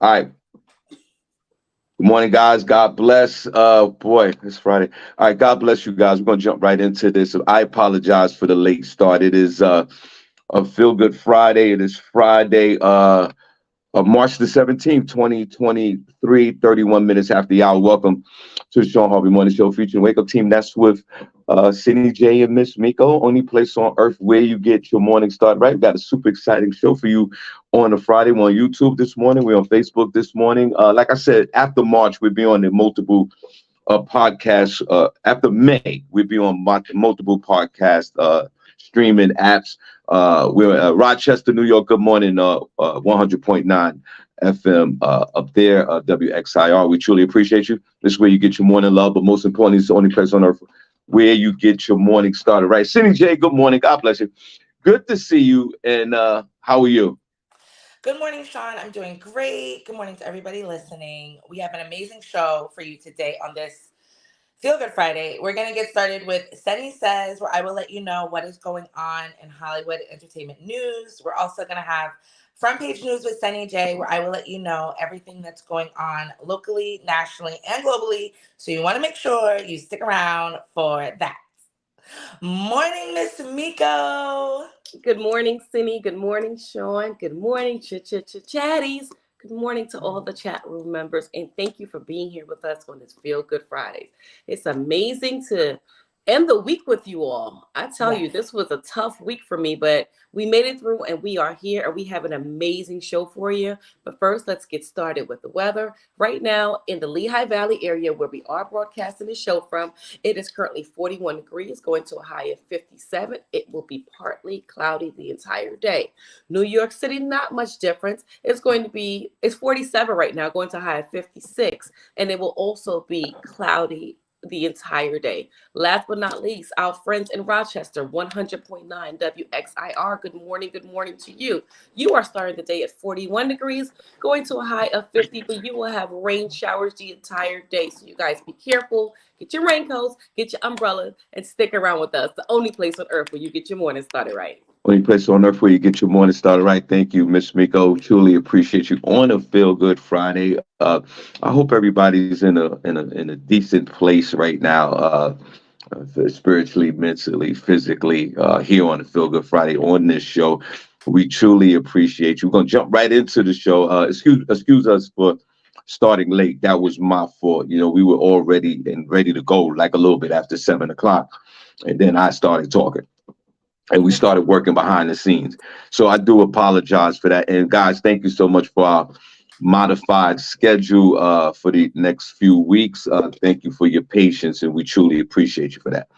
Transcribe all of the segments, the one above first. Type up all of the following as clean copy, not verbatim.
All right. Good morning, guys. God bless. Boy, it's Friday. All right. God bless you guys. We're gonna jump right into this. I apologize for the late start. It is a feel good Friday. It is Friday. Of March the 17th, 2023, 31 minutes after the hour. Welcome to the Shawn Harvey Morning Show featuring Wake Up Team. That's with Cindy J and Miss Miko. Only place on earth where you get your morning started right. We've got a super exciting show for you on a Friday. We're on YouTube this morning. We're on Facebook this morning. Like I said, after March, we'll be on the multiple podcasts. After May, we'll be on multiple podcast streaming apps. We're Rochester, New York. Good morning, 100.9 FM up there, WXIR. We truly appreciate you. This is where you get your morning love, but most importantly, it's the only place on earth where you get your morning started. Right, Cindy J. Good morning. God bless you. Good to see you. And how are you? Good morning, Sean. I'm doing great. Good morning to everybody listening. We have an amazing show for you today on this Feel Good Friday. We're going to get started with Sunny Says, where I will let you know what is going on in Hollywood entertainment news. We're also going to have Front Page News with Sunny J, where I will let you know everything that's going on locally, nationally, and globally. So you want to make sure you stick around for that. Morning, Miss Miko. Good morning, Cindy. Good morning, Sean. Good morning, chatties. Good morning to all the chat room members, and thank you for being here with us on this Feel Good Friday. It's amazing to end the week with you all. I tell you, this was a tough week for me, but we made it through, and we are here, and we have an amazing show for you. But first, let's get started with the weather. Right now, in the Lehigh Valley area where we are broadcasting the show from, it is currently 41 degrees, going to a high of 57. It will be partly cloudy the entire day. New York City, not much difference. It's 47 right now, going to a high of 56, and it will also be cloudy the entire day. Last but not least, our friends in Rochester, 100.9 WXIR. Good morning to you. You are starting the day at 41 degrees, going to a high of 50, but you will have rain showers the entire day. So you guys be careful, get your raincoats, get your umbrella, and stick around with us. The only place on earth where you get your morning started right. Only place on earth where you get your morning started right. Thank you, Miss Miko. Truly appreciate you on a Feel Good Friday. I hope everybody's in a decent place right now, spiritually, mentally, physically. Here on a Feel Good Friday on this show, we truly appreciate you. We're gonna jump right into the show. Excuse us for starting late. That was my fault. You know, we were all ready and ready to go like a little bit after 7 o'clock, and then I started talking and we started working behind the scenes. So I do apologize for that. And guys, thank you so much for our modified schedule for the next few weeks. Thank you for your patience, and we truly appreciate you for that.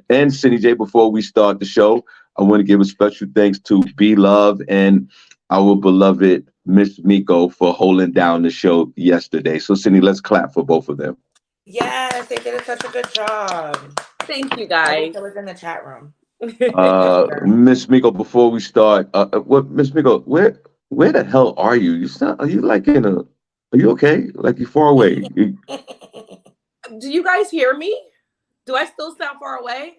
And Cindy J, before we start the show, I want to give a special thanks to Be Love and our beloved Miss Miko for holding down the show yesterday. So Cindy, let's clap for both of them. Yes, they did such a good job. Thank you, I wish guys. I was in the chat room. Miss Miko, before we start, what Miss Miko, where the hell are you? Are you like in a? Are you okay? Like you far away? Do you guys hear me? Do I still sound far away?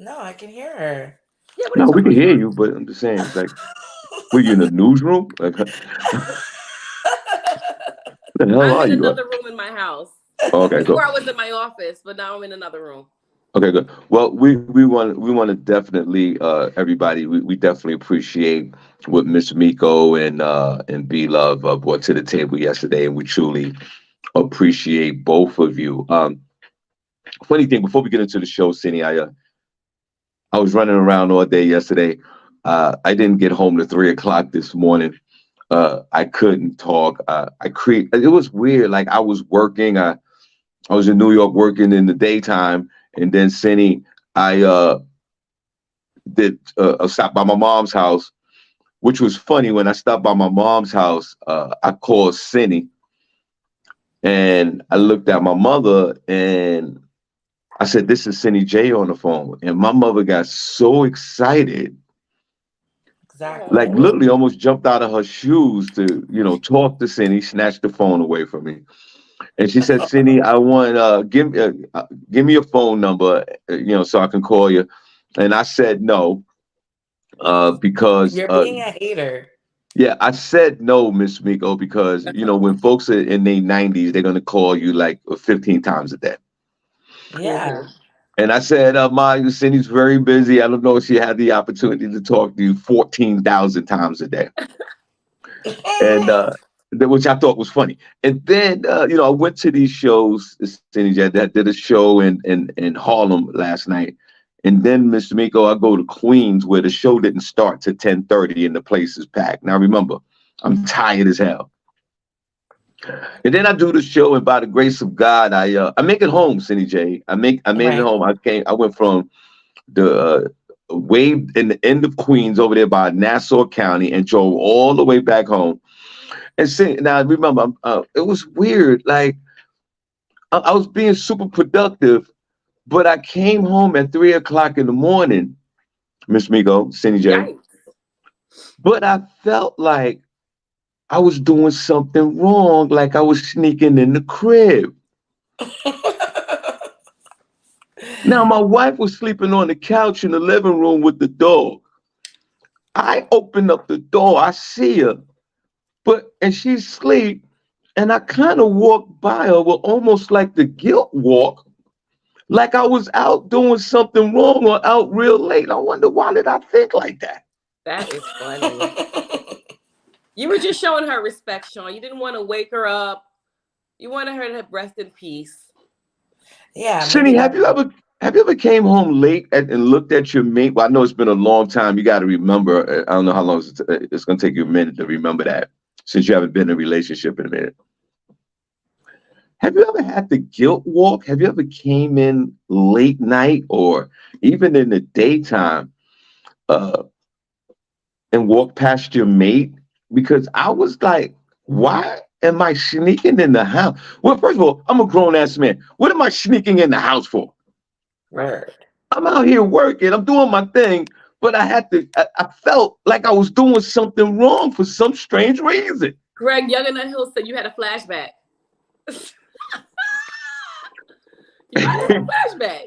No, I can hear her. Yeah, what are you No, we talking can about, hear Sean? you, but I'm just saying, like, were you in the newsroom? Like, where the hell I'm are in you? another room in my house. Okay, go. Before I was in my office, but now I'm in another room. Okay, good. Well, we want to definitely everybody we definitely appreciate what Miss Miko and B Love brought to the table yesterday, and we truly appreciate both of you. Funny thing, before we get into the show, Cindy, I was running around all day yesterday. I didn't get home to 3 o'clock this morning. I couldn't talk. It was weird. Like I was working. I was in New York working in the daytime, and then Cindy, I did a stop by my mom's house, which was funny. When I stopped by my mom's house, I called Cindy, and I looked at my mother, and I said, "This is Cindy J on the phone," and my mother got so excited, like Oh. Exactly. literally almost jumped out of her shoes to, talk to Cindy, snatched the phone away from me. And she said, Cindy, I want give me your phone number, so I can call you. And I said no, because You're being a hater. Yeah, I said no, Miss Miko, because when folks are in their 90s, they're gonna call you like 15 times a day. Yeah. And I said, Ma, Cindy's very busy. I don't know if she had the opportunity to talk to you 14,000 times a day. And which I thought was funny. And then I went to these shows, Cindy J, that did a show in Harlem last night. And then, Mr. Miko, I go to Queens where the show didn't start till 10:30 and the place is packed. Now remember, I'm tired as hell. And then I do the show, and by the grace of God, I make it home, Cindy J. I made it Right. home. I went from the way in the end of Queens over there by Nassau County and drove all the way back home. And now remember, it was weird. Like I was being super productive, but I came home at 3 o'clock in the morning, Miss Migo, Cindy J. Yikes. But I felt like I was doing something wrong, like I was sneaking in the crib. Now my wife was sleeping on the couch in the living room with the dog. I open up the door, I see her, and she's asleep, and I kind of walked by her with almost like the guilt walk, like I was out doing something wrong or out real late. I wonder why did I think like that? That is funny. You were just showing her respect, Shawn. You didn't want to wake her up. You wanted her to rest in peace. Yeah, maybe Cindy, that. have you ever came home late and looked at your mate? Well, I know it's been a long time. You got to remember. I don't know how long it's going to take you a minute to remember that, since you haven't been in a relationship in a minute. Have you ever had the guilt walk? Have you ever came in late night or even in the daytime uh, and walked past your mate? Because I was like, why am I sneaking in the house? Well, first of all, I'm a grown ass man. What am I sneaking in the house for? Word. I'm out here working. I'm doing my thing, but I felt like I was doing something wrong for some strange reason. Greg Young and the Hill said you had a flashback. You might have had a flashback.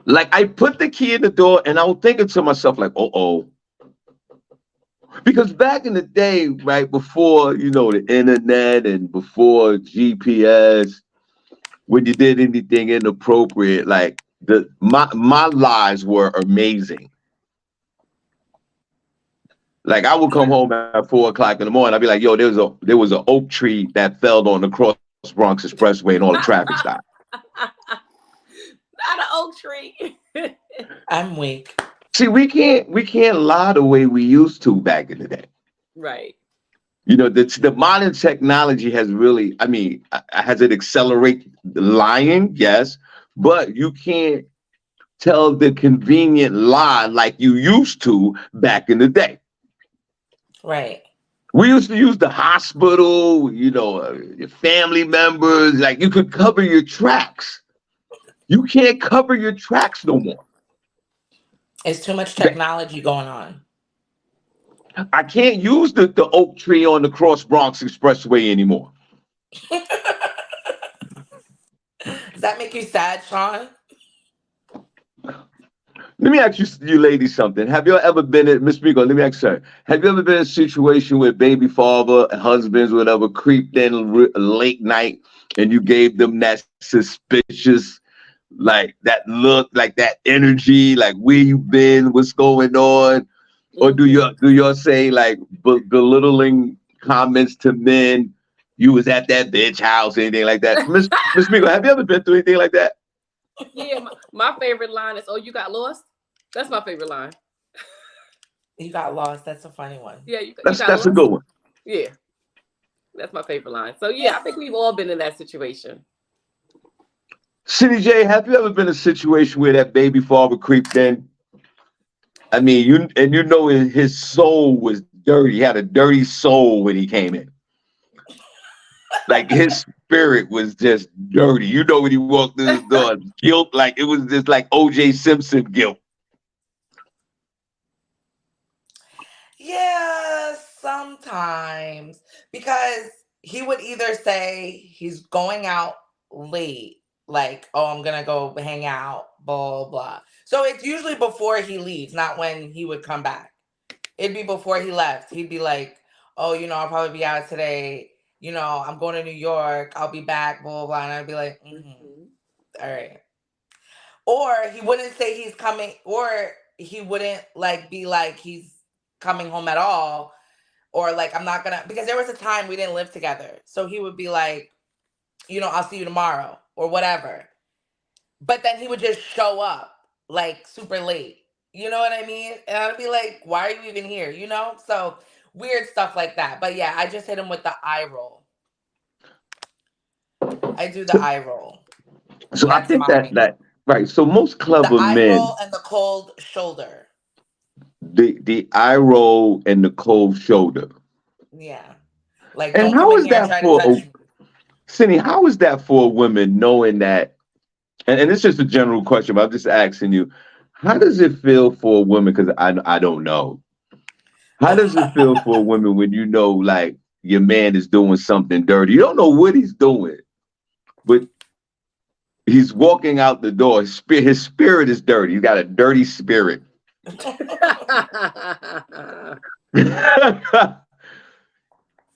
Like I put the key in the door and I was thinking to myself, like, oh. Because back in the day, right before, the internet and before GPS, when you did anything inappropriate, like my lives were amazing. Like I would come home at 4 o'clock in the morning. I'd be like, yo, there was an oak tree that fell on the Cross Bronx Expressway and all the traffic stopped. Not an oak tree. I'm weak. See, we can't lie the way we used to back in the day. Right. The modern technology has really, I mean, has it accelerate lying? Yes, but you can't tell the convenient lie like you used to back in the day. Right. We used to use the hospital, your family members, like you could cover your tracks. You can't cover your tracks no more. It's too much technology going on. I can't use the oak tree on the Cross Bronx Expressway anymore. Does that make you sad, Shawn? Let me ask you ladies something. Have you ever been in Miss Miko? Let me ask you. Have you ever been in a situation where baby father, husbands, whatever, creeped in late night, and you gave them that suspicious, like that look, like that energy, like where you been, what's going on, or do y'all say like belittling comments to men? You was at that bitch house, anything like that? Miss Miko, have you ever been through anything like that? Yeah, my favorite line is, "Oh, you got lost." That's my favorite line. You got lost. That's a funny one. Yeah, you That's got that's a lost. good one. Yeah, that's my favorite line. So yeah, I think we've all been in that situation. City J, have you ever been in a situation where that baby father creeped in? I mean, his soul was dirty. He had a dirty soul when he came in. Like his spirit was just dirty. When he walked through his door, guilt, like it was just like OJ Simpson guilt. Yeah, sometimes. Because he would either say he's going out late, like, oh, I'm going to go hang out, blah, blah. So it's usually before he leaves, not when he would come back. It'd be before he left. He'd be like, "Oh, I'll probably be out today. I'm going to New York. I'll be back." Blah blah blah. And I'd be like, Mhm. "All right." Or he wouldn't say he's coming, or he wouldn't like be like he's coming home at all, or like I'm not gonna, because there was a time we didn't live together, so he would be like, I'll see you tomorrow or whatever. But then he would just show up like super late. You know what I mean? And I'd be like, why are you even here? So weird stuff like that. But yeah, I just hit him with the eye roll. I do the So, eye roll. so I That's think that mine. that right. So most The clever eye men, roll and the cold shoulder. the eye roll and the cold shoulder. Yeah. Like, And don't come how in is here and that try to for touch me. Cindy? How is that for a woman knowing that? And it's just a general question, but I'm just asking you, how does it feel for a woman? Because I don't know. How does it feel for a woman when you know like your man is doing something dirty? You don't know what he's doing, but he's walking out the door. His spirit is dirty. You got a dirty spirit.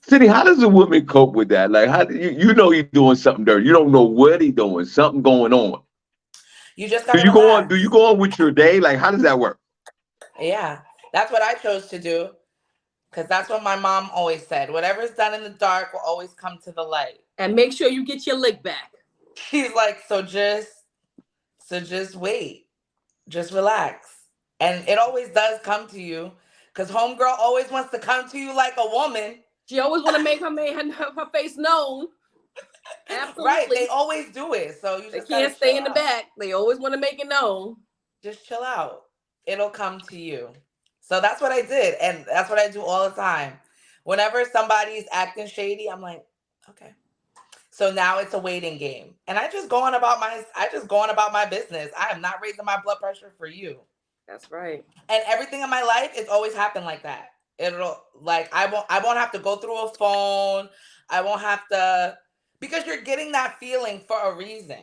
Cindy, how does a woman cope with that? Like, how do you know he's doing something dirty? You don't know what he's doing. Something going on. You just Do gotta you go on? Do you relax. go on with your day? Like, how does that work? Yeah. That's what I chose to do. Because that's what my mom always said. Whatever's done in the dark will always come to the light. And make sure you get your lick back. She's like, so just wait. Just relax. And it always does come to you. Because homegirl always wants to come to you like a woman. She always want to make her face known. Right. Absolutely. They always do it. So you They just gotta can't stay chill in the out. back. They always want to make it known. Just chill out. It'll come to you. So that's what I did. And that's what I do all the time. Whenever somebody's acting shady, I'm like, okay. So now it's a waiting game. And I just go on about my business. I am not raising my blood pressure for you. That's right. And everything in my life, it's always happened like that. It'll like I won't have to go through a phone. I won't have to, because you're getting that feeling for a reason.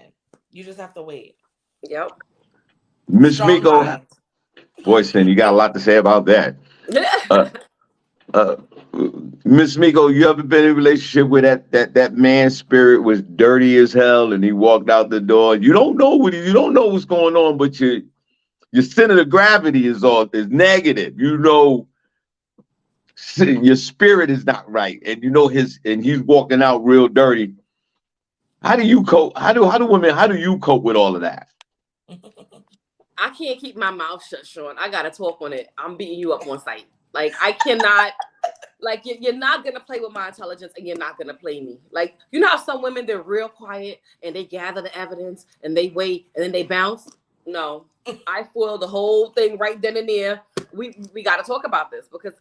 You just have to wait. Yep. Miss Strong Miko, mind. boy, Cindy, you got a lot to say about that. Uh, uh, Miss Miko, you ever been in a relationship where that man's spirit was dirty as hell and he walked out the door? You don't know what's going on, but your center of gravity is negative. Your spirit is not right, and he's walking out real dirty. How do you cope? How do you cope with all of that? I can't keep my mouth shut, Sean. I gotta talk on it. I'm beating you up on sight. Like I cannot. Like you're not gonna play with my intelligence, and you're not gonna play me. Like how some women, they're real quiet and they gather the evidence and they wait and then they bounce. No, I foil the whole thing right then and there. We got to talk about this because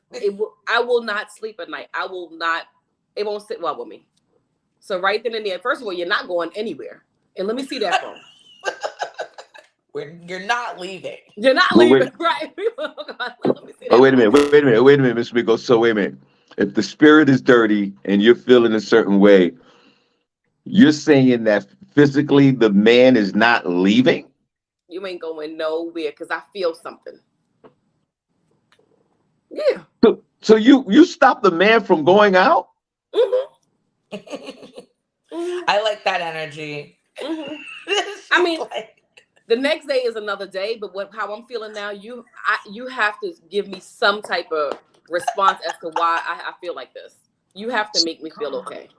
I will not sleep at night. I will not. It won't sit well with me. So right then and there, first of all, you're not going anywhere, and let me see that phone. You're not leaving. You're not Well, leaving, wait, right? Let me see oh, that wait a phone. minute, wait a minute, Miss Miko. So wait a minute. If the spirit is dirty and you're feeling a certain way, you're saying that physically the man is not leaving? You ain't going nowhere because I feel something. Yeah. So you stop the man from going out? Mm-hmm. Mm-hmm. I like that energy. Mm-hmm. I mean, the next day is another day, but how I'm feeling now, you have to give me some type of response as to why I feel like this. You have to make me feel okay.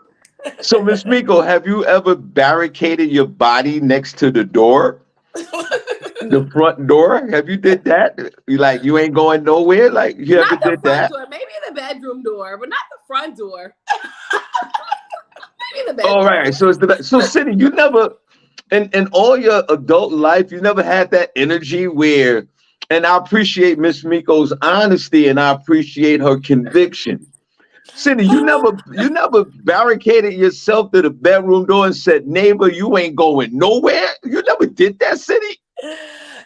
So, Miss Miko, have you ever barricaded your body next to the door? The front door? Have you did that? You ain't going nowhere? Like you ever Not the did front that? door, maybe the bedroom door, but not the front door. Maybe the All bedroom right. door. So Cindy, you never in all your adult life, you never had that energy where, and I appreciate Miss Miko's honesty and I appreciate her conviction. Cindy, you never barricaded yourself to the bedroom door and said, neighbor, you ain't going nowhere. You never did that, Cindy?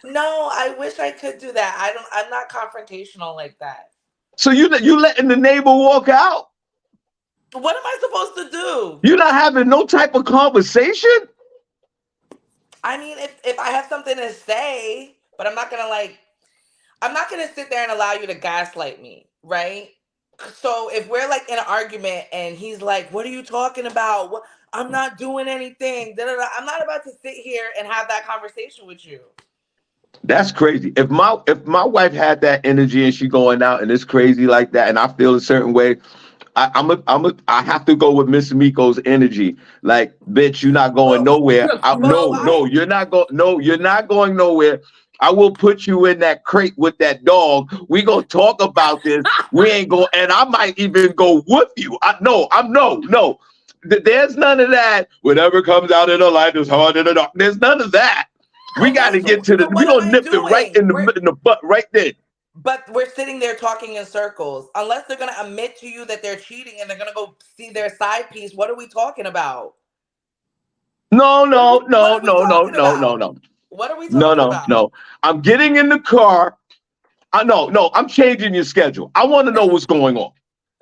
No, I wish I could do that. I'm not confrontational like that. So you letting the neighbor walk out? What am I supposed to do? You're not having no type of conversation? I mean, if I have something to say, but I'm not gonna like. I'm not gonna sit there and allow you to gaslight me, right? So if we're like in an argument and he's like, "What are you talking about? What? I'm not doing anything." Da, da, da. I'm not about to sit here and have that conversation with you. That's crazy. If my wife had that energy and she going out and it's crazy like that, and I feel a certain way, I have to go with Miss Miko's energy. Like, bitch, you're not going But nowhere. but No, why? no, you're not going. No, you're not going nowhere. I will put you in that crate with that dog. We gonna talk about this. We ain't going, and I might even go with you. No. There's none of that. Whatever comes out in the light is hard in the dark. There's none of that. We got Okay, to get to the. so We what am gonna I nip it right doing? in the butt right there. But we're sitting there talking in circles. Unless they're gonna admit to you that they're cheating and they're gonna go see their side piece, what are we talking about? No, What are no, we What no, are we no, no, talking no, no, about? no, What are we no, talking no, about? no. I'm getting in the car. I know, no, I'm changing your schedule. I want to know what's going on.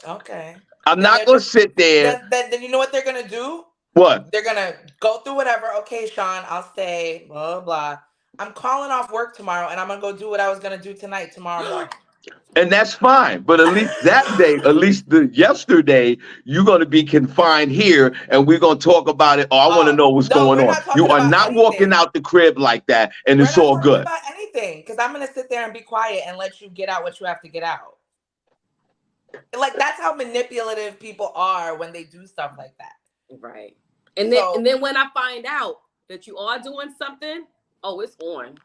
Okay. I'm Then not they're gonna just sit there. then you know what they're gonna do? What? They're gonna go through whatever. Okay, Sean, I'll stay. Blah blah blah. I'm calling off work tomorrow, and I'm gonna go do what I was gonna do tonight, tomorrow morning. And that's fine. But at least that day, at least the yesterday, you're gonna be confined here, and we're gonna talk about it. Oh, I want to know what's No, going we're on. not You talking are about not walking anything. out the crib like that, and We're it's not all talking good. about anything because I'm gonna sit there and be quiet and let you get out what you have to get out. Like that's how manipulative people are when they do stuff like that. Right. And So then when I find out that you are doing something, oh, it's on.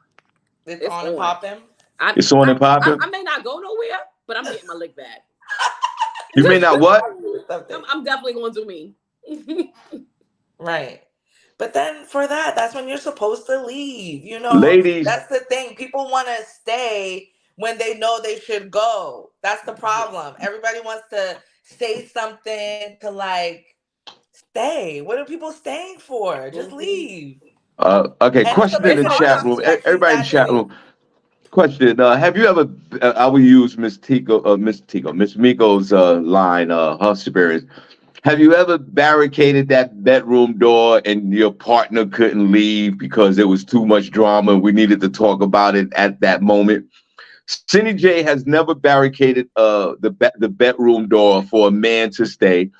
it's It's on and on. popping. I It's on I, and popping. I may not go nowhere, but I'm getting my lick back. You may not what? Something. I'm definitely going to do me. Right. But then for that, that's when you're supposed to leave. Ladies, That's the thing. People want to stay when they know they should go. That's the problem. Everybody wants to say something to like stay. What are people staying for? Just Mhm. leave. okay. And it's Question in It's the amazing hard because chat not room. she's to. actually Everybody in the chat exaggerating. room. Question: have you ever? I will use Miss Miko's line, her experience. Have you ever barricaded that bedroom door and your partner couldn't leave because there was too much drama? We needed to talk about it at that moment. Cindy J has never barricaded the bedroom door for a man to stay.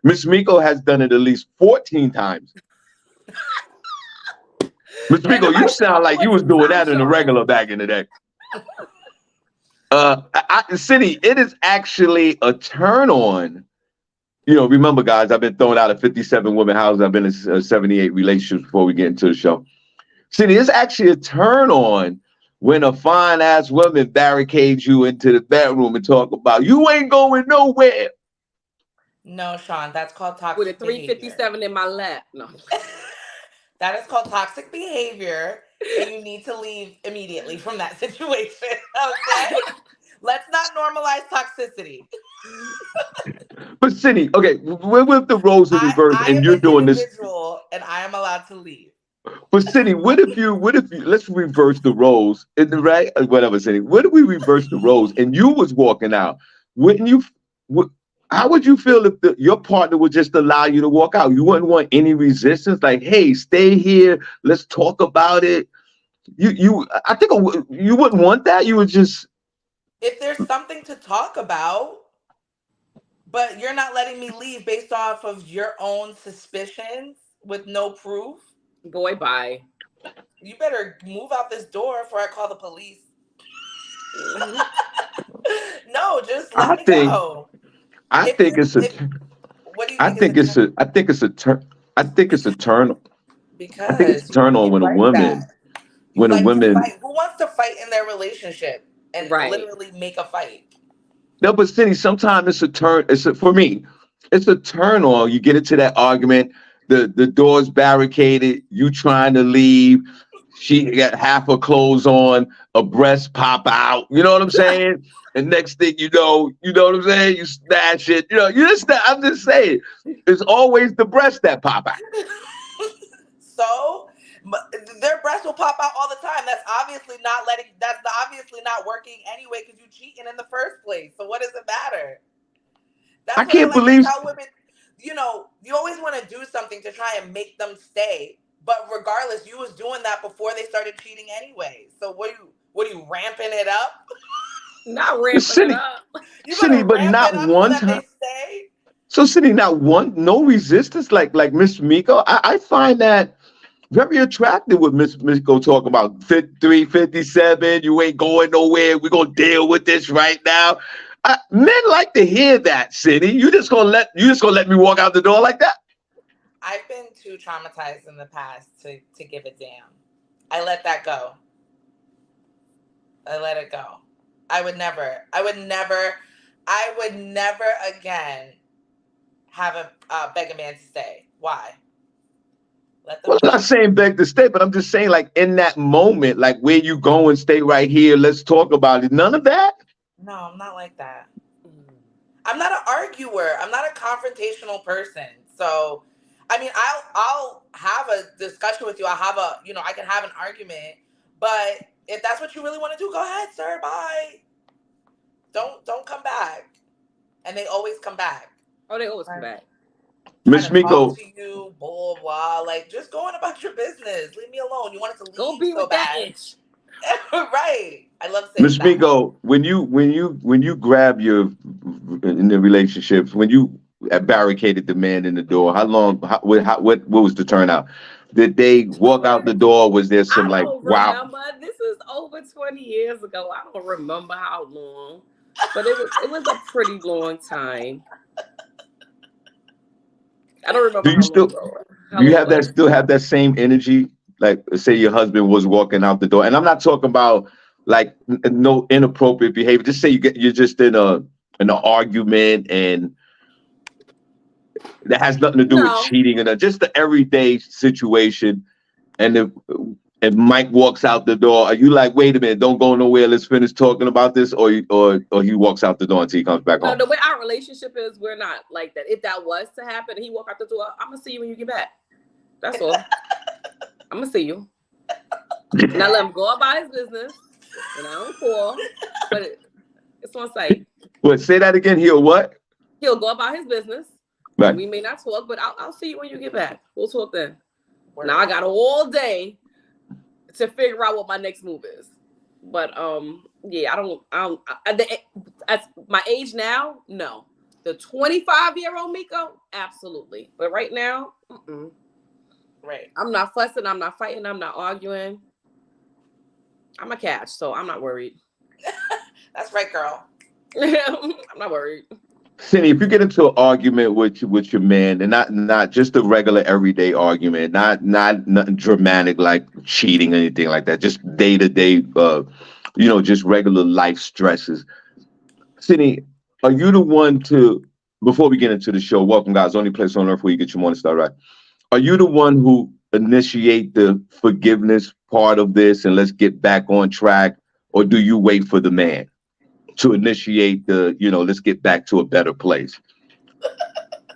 Miss Miko has done it at least 14 times. Miss And Miko, it you might have been sound like you was 14 doing times, that in the Sean. regular back in the day. Cindy, it is actually a turn on. Remember, guys, I've been throwing out a 57 woman house. I've been in 78 relationships before we get into the show. Cindy, it's actually a turn on when a fine ass woman barricades you into the bedroom and talk about you ain't going nowhere. No, Sean, that's called With a toxic behavior. 357 in my lap. No. That is called toxic behavior, and you need to leave immediately from that situation. Okay? Let's not normalize toxicity. But Cindy, okay, we're with the roles in reverse, I and am you're the doing this. individual, and I am allowed to leave. But Cindy, what if you, let's reverse the roles, in the right, whatever, Cindy. What if we reverse the roles and you was walking out? Wouldn't you? Would, how would you feel if your partner would just allow you to walk out? You wouldn't want any resistance, like, hey, stay here, let's talk about it. I think you wouldn't want that. You would just, If there's something to talk about, but you're not letting me leave based off of your own suspicions with no proof, Boy, bye. you better move out this door before I call the police. Mhm. No, just let I me think, go. I If think you it's a, if what do you I think is a think it's turn? a, I think it's a turn. I think it's a Because turn. I think it's a because turn on you when a like woman, that. You when a like to woman fight. Who wants to fight in their relationship and Right. literally make a fight? No, but Cindy, sometimes it's a turn. For me, it's a turn on. You get into that argument. The door's barricaded. You trying to leave. She got half her clothes on. A breast pop out. You know what I'm saying? And next thing you know what I'm saying? You smash it. I'm just saying. It's always the breast that pop out. So their breasts will pop out all the time. That's obviously not letting. That's obviously not working anyway because you cheating in the first place. So what does it matter? I That's what I can't like to believe. tell women. You always want to do something to try and make them stay. But regardless, you was doing that before they started cheating anyway. So What are you ramping it up? Not ramping it up. You Cindy, gonna but ramp not it up so one that time. they stay? So Cindy, no resistance like Miss Miko. I find that very attractive with Miss Miko talking about 53, 57. You ain't going nowhere. We're gonna deal with this right now. Men like to hear that, Cindy. You just gonna let me walk out the door like that? I've been too traumatized in the past to give a damn. I let that go. I let it go. I would never again have a beg a man to stay. Why? Let them Well, I'm not go. saying beg to stay, but I'm just saying, like, in that moment, like, where you going, stay right here, let's talk about it. None of that. No, I'm not like that. I'm not an arguer. I'm not a confrontational person. So, I mean, I'll have a discussion with you. I'll have a, I can have an argument. But if that's what you really want to do, go ahead, sir. Bye. Don't come back. And they always come back. Oh, they always come back. Trying Miss to talk Miko, to you, blah blah. Like, just going about your business. Leave me alone. You wanted to Go leave be so with that bad, itch. right? I love saying Miss that. Miko, when you grab your in the relationships, when you barricaded the man in the door, how long? What was the turnout? Did they walk out the door? Was there some I like, don't wow? remember. This is over 20 years ago. I don't remember how long, but it was a pretty long time. I don't remember Do you how long still ago. How do you long it have that was. still have that same energy? Like, say your husband was walking out the door, and I'm not talking about like no inappropriate behavior. Just say you're just in an argument, and that has nothing to do with No, cheating and just the everyday situation. And if Mike walks out the door, are you like, wait a minute, don't go nowhere, let's finish talking about this, or he walks out the door until he comes back no. home? The way our relationship is, we're not like that. If that was to happen, and he walk out the door, I'm gonna see you when you get back. That's all. I'm gonna see you. And I let him go about his business, and I don't call, but it's on site. What? Say that again. He'll what? He'll go about his business, and Right. we may not talk, but I'll see you when you get back. We'll talk then. Word. Now I got all day to figure out what my next move is. But yeah, at my age now, no. The 25-year-old Miko, absolutely. But right now, Right. I'm not fussing, I'm not fighting, I'm not arguing. I'm a catch, so I'm not worried. That's right, girl. I'm not worried. Cindy, if you get into an argument with your man, and not just a regular everyday argument, not nothing dramatic like cheating or anything like that, just day to day, just regular life stresses. Cindy, are you the one to? Before we get into the show, welcome guys, only place on earth where you get your morning start right. Are you the one who initiate the forgiveness part of this and let's get back on track, or do you wait for the man to initiate let's get back to a better place?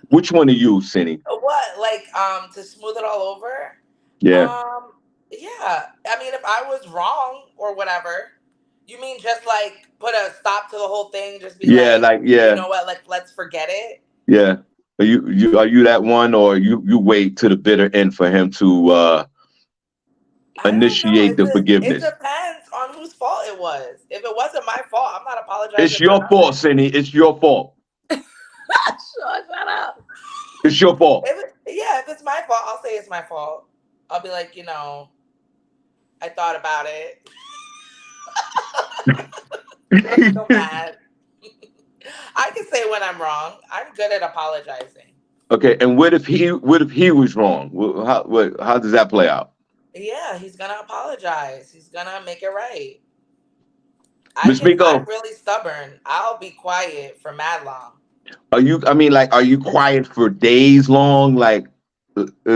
Which one are you, Cindy? What? Like, to smooth it all over? Yeah. Um, yeah. I mean, if I was wrong or whatever, you mean just like put a stop to the whole thing? Just be Yeah, like, like you yeah, know what? Let's forget it. yeah. Are you that one, or you wait to the bitter end for him to I don't know. initiate the It forgiveness? depends on whose fault it was. If it wasn't my fault, I'm not It's apologizing for your fault, nothing. Cindy. It's your fault. Sure, shut up. It's your fault. If it's my fault, I'll say it's my fault. I'll be like, I thought about it. Don't feel bad. I can say when I'm wrong. I'm good at apologizing. Okay, and what if he was wrong? How does that play out? Yeah, he's gonna apologize. He's gonna make it right. Miss I'm Miko, really stubborn. I'll be quiet for mad long. are you quiet for days long, like,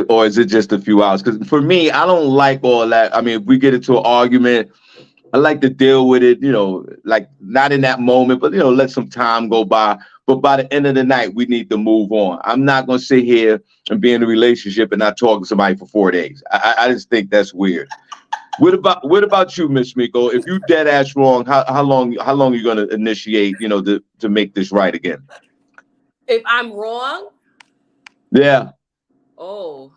or is it just a few hours? Because for me, I don't like all that. I mean, if we get into an argument, I like to deal with it, like not in that moment, but let some time go by. But by the end of the night, we need to move on. I'm not gonna sit here and be in a relationship and not talk to somebody for 4 days. I just think that's weird. What about you, Miss Miko? If you dead ass wrong, how long are you gonna initiate, to make this right again? If I'm wrong, Yeah. oh,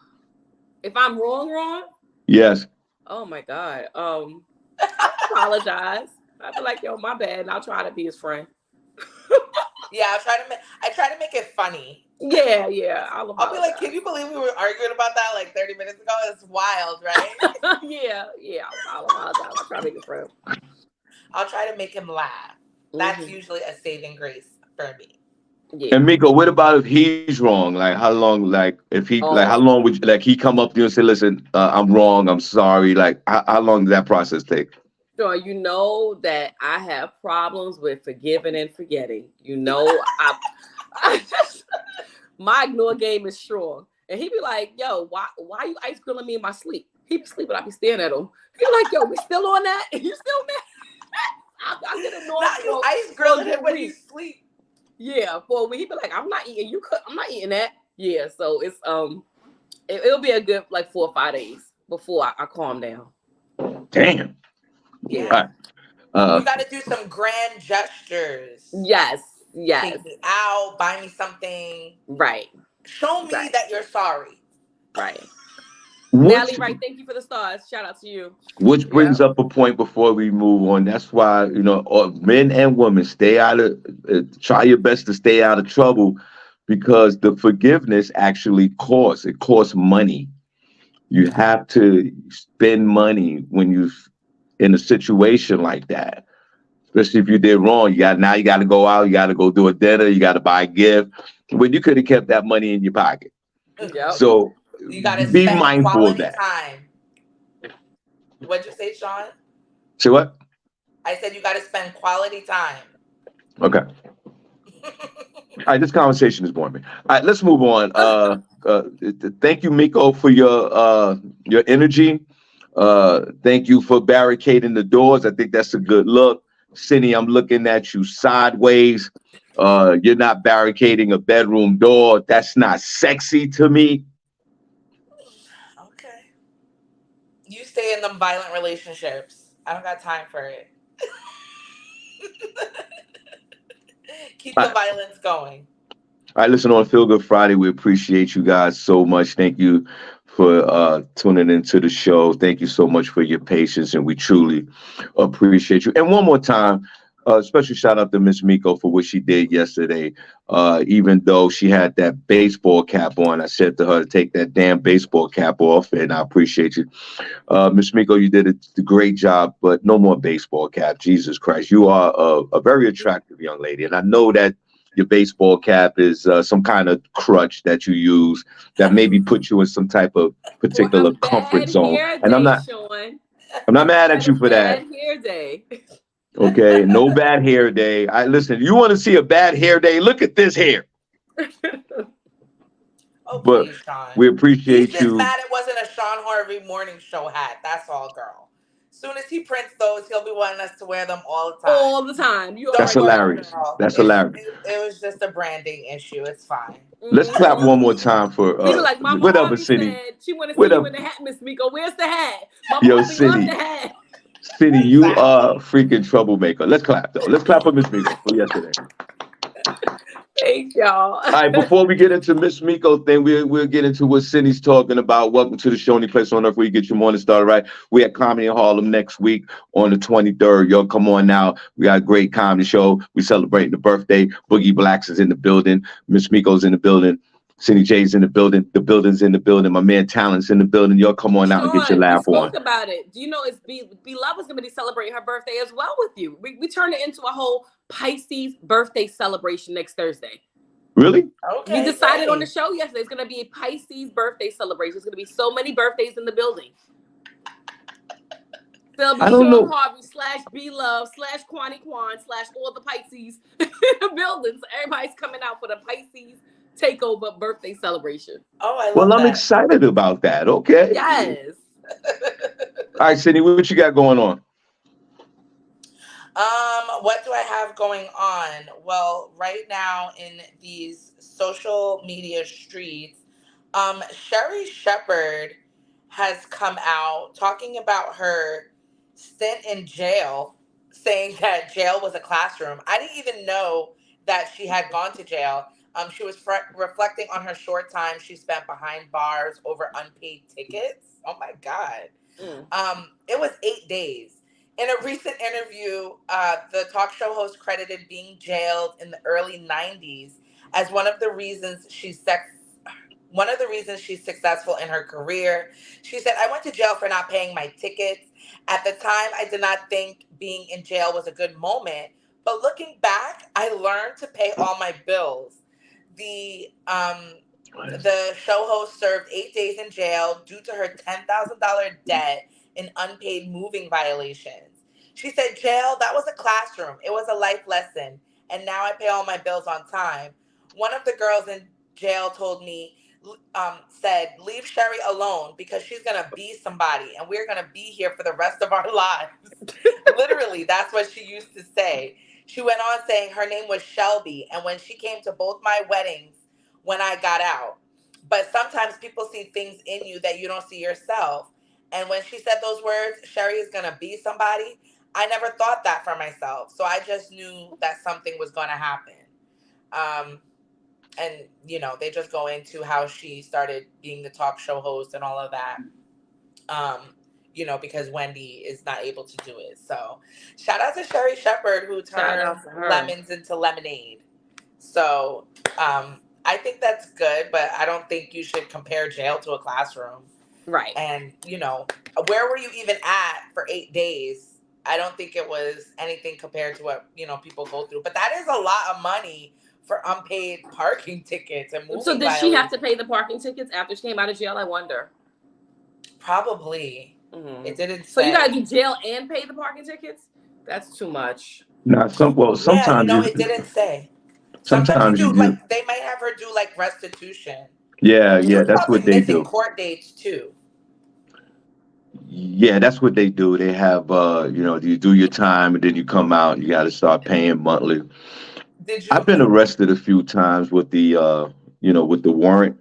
if I'm wrong, Yes. oh my God. apologize. I'll be like, yo, my bad, and I'll try to be his friend. Yeah, I try to make it funny. Yeah, I'll I'll be like, apologize. can you believe we were arguing about that like 30 minutes ago? It's wild, right? Yeah, I'll apologize. I'll try to make it friend. I'll try to make him laugh. That's Hmm. usually a saving grace for me. Yeah. And Miko, what about if he's wrong? Like how long? Like if he, like how Oh, long would you, like he come up to you and say, "Listen, I'm wrong. I'm sorry." Like how long does that process take? sure. You know that I have problems with forgiving and forgetting. You know, I just my ignore game is strong. And he be like, yo, why you ice grilling me in my sleep? He be sleeping, I be staring at him. He be like, yo, we still on that? You still mad? I get annoyed Not you ice for a grilling him good when he week. sleep. Yeah, for a week. He be like, I'm not eating I'm not eating that. Yeah, so it's it'll be a good like 4 or 5 days before I calm down. Damn. Yeah. All Yeah. right. Uh, You got to do some grand gestures. Yes, yes. Take me out, buy me something. Right, Show me right, that you're sorry. right. Natalie, which right, thank you for the stars. Shout out to you. which Yeah. brings up a point before we move on. That's why men and women stay out of. Try your best to stay out of trouble, because the forgiveness actually costs. It costs money. You have to spend money when you in a situation like that. Especially if you did wrong, you got to go out, you got to go do a dinner, you got to buy a gift. When you could have kept that money in your pocket. Yep. So You got to be spend mindful of quality that. time. What'd you say, Sean? So what? I said you got to spend quality time. Okay. All right, this conversation is boring me. All right, let's move on. Thank you, Miko, for your energy. Thank you for barricading the doors. I think that's a good look. Cindy, I'm looking at you sideways. You're not barricading a bedroom door. That's not sexy to me. Okay. You stay in them violent relationships. I don't got time for it. Keep All the right, violence going. all right, listen, on Feel Good Friday, we appreciate you guys so much. Thank you for tuning into the show. Thank you so much for your patience, and we truly appreciate you. And one more time, special shout out to Miss Miko for what she did yesterday. Even though she had that baseball cap on, I said to her to take that damn baseball cap off, and I appreciate you. Miss Miko, you did a great job, but no more baseball cap. Jesus Christ. You are a very attractive young lady. And I know that your baseball cap is some kind of crutch that you use that maybe put you in some type of For a particular comfort bad zone. hair And day, Sean. I'm not mad You at had a you for that. bad hair day. Okay. No bad hair day. I listen, you want to see a bad hair day? Look at this hair. Oh, But please, Sean. we He's appreciate just you. mad it wasn't a Shawn Harvey morning show hat. That's all, girl. Soon as he prints those, he'll be wanting us to wear them all the time. All the time. You That's Don't already worry, know. hilarious. girl. That's hilarious. It was just a branding issue. It's fine. Let's clap Hmm. one more time for You be like, Mama whatever, Harvey City. said she want to see you in Whatever. the hat, Miss Miko. Where's the hat? Mama Yo, Harvey loved the City. hat. City, you are a Exactly. freaking troublemaker. Let's clap though. Let's clap for Miss Miko for yesterday. Thanks, y'all. All right, before we get into Miss Miko thing, we'll get into what Cindy's talking about. Welcome to the show, only place on earth where you get your morning started right. We at Comedy in Harlem next week on the 23rd. Yo, come on now. We got a great comedy show. We celebrating the birthday. Boogie Blacks is in the building. Miss Miko's in the building. Cindy J's in the building. The building's in the building. My man Talent's in the building. Y'all come on out and get your Sean, we laugh on. spoke about it. Do you know it's Love is going to be celebrating her birthday as well with you? We turned it into a whole Pisces birthday celebration next Thursday. Really? We Okay, decided on the great. show yesterday it's going to be a Pisces birthday celebration. There's going to be so many birthdays in the building. There'll be I don't Shawn know. Harvey / B Love / Kwani Kwan / all the Pisces buildings. Everybody's coming out for the Pisces takeover birthday celebration. Oh, I Well, love I'm that. excited about that. Okay. Yes. All right, Cindy, what you got going on? What do I have going on? Well, right now in these social media streets, Sherry Shepherd has come out talking about her stint in jail, saying that jail was a classroom. I didn't even know that she had gone to jail. She was reflecting on her short time she spent behind bars over unpaid tickets. Oh my God. Mm. It was 8 days. In a recent interview, the talk show host credited being jailed in the early 90s as one of the reasons she's successful in her career. She said, I went to jail for not paying my tickets. At the time, I did not think being in jail was a good moment. But looking back, I learned to pay all my bills. The the show host served 8 days in jail due to her $10,000 debt in unpaid moving violations. She said, jail, that was a classroom. It was a life lesson. And now I pay all my bills on time. One of the girls in jail told me, said, leave Sherry alone because she's going to be somebody and we're going to be here for the rest of our lives. Literally, that's what she used to say. She went on saying her name was Shelby. And when she came to both my weddings when I got out, but sometimes people see things in you that you don't see yourself. And when she said those words, Sherry is going to be somebody, I never thought that for myself. So I just knew that something was going to happen. Um, and they just go into how she started being the talk show host and all of that. Because Wendy is not able to do it. So shout out to Sherry Shepherd who turned lemons into lemonade. So I think that's good, but I don't think you should compare jail to a classroom. Right. And where were you even at for 8 days? I don't think it was anything compared to what people go through. But that is a lot of money for unpaid parking tickets and moving. So did she have to pay the parking tickets after she came out of jail? I wonder. Probably. Mm-hmm. It didn't. So you gotta do jail and pay the parking tickets? That's too much. Not sometimes. Yeah, it didn't say. Sometimes you do. Like they might have her do like restitution. Yeah, that's what they do. Court dates too. Yeah, that's what they do. They have you do your time and then you come out. You got to start paying monthly. I've been arrested a few times with the with the warrant.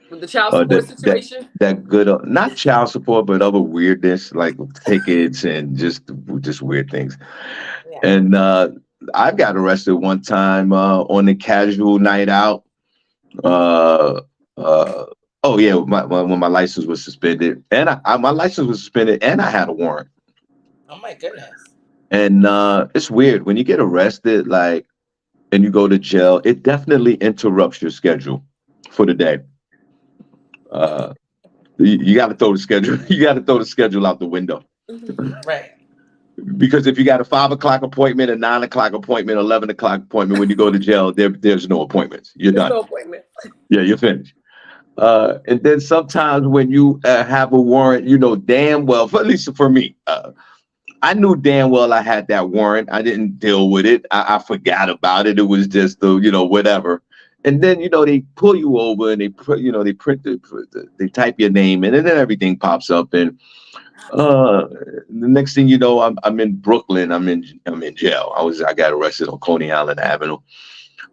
With the child support situation? That good, not child support, but other weirdness like tickets and just weird things. Yeah. And I got arrested one time on a casual night out. Oh yeah, when my license was suspended, and my license was suspended, and I had a warrant. Oh my goodness! And it's weird when you get arrested, and you go to jail. It definitely interrupts your schedule for the day. You got to throw the schedule. You got to throw the schedule out the window. Right. Because if you got a 5 o'clock appointment, a 9 o'clock appointment, 11 o'clock appointment, when you go to jail, there's no appointments. You're done. No appointment. Yeah, you're finished. And then sometimes when you have a warrant, damn well, at least for me, I knew damn well I had that warrant. I didn't deal with it. I forgot about it. It was just whatever. And then they pull you over and they they type your name in, and then everything pops up. And the next thing you know, I'm in Brooklyn. I'm in jail. I got arrested on Coney Island Avenue.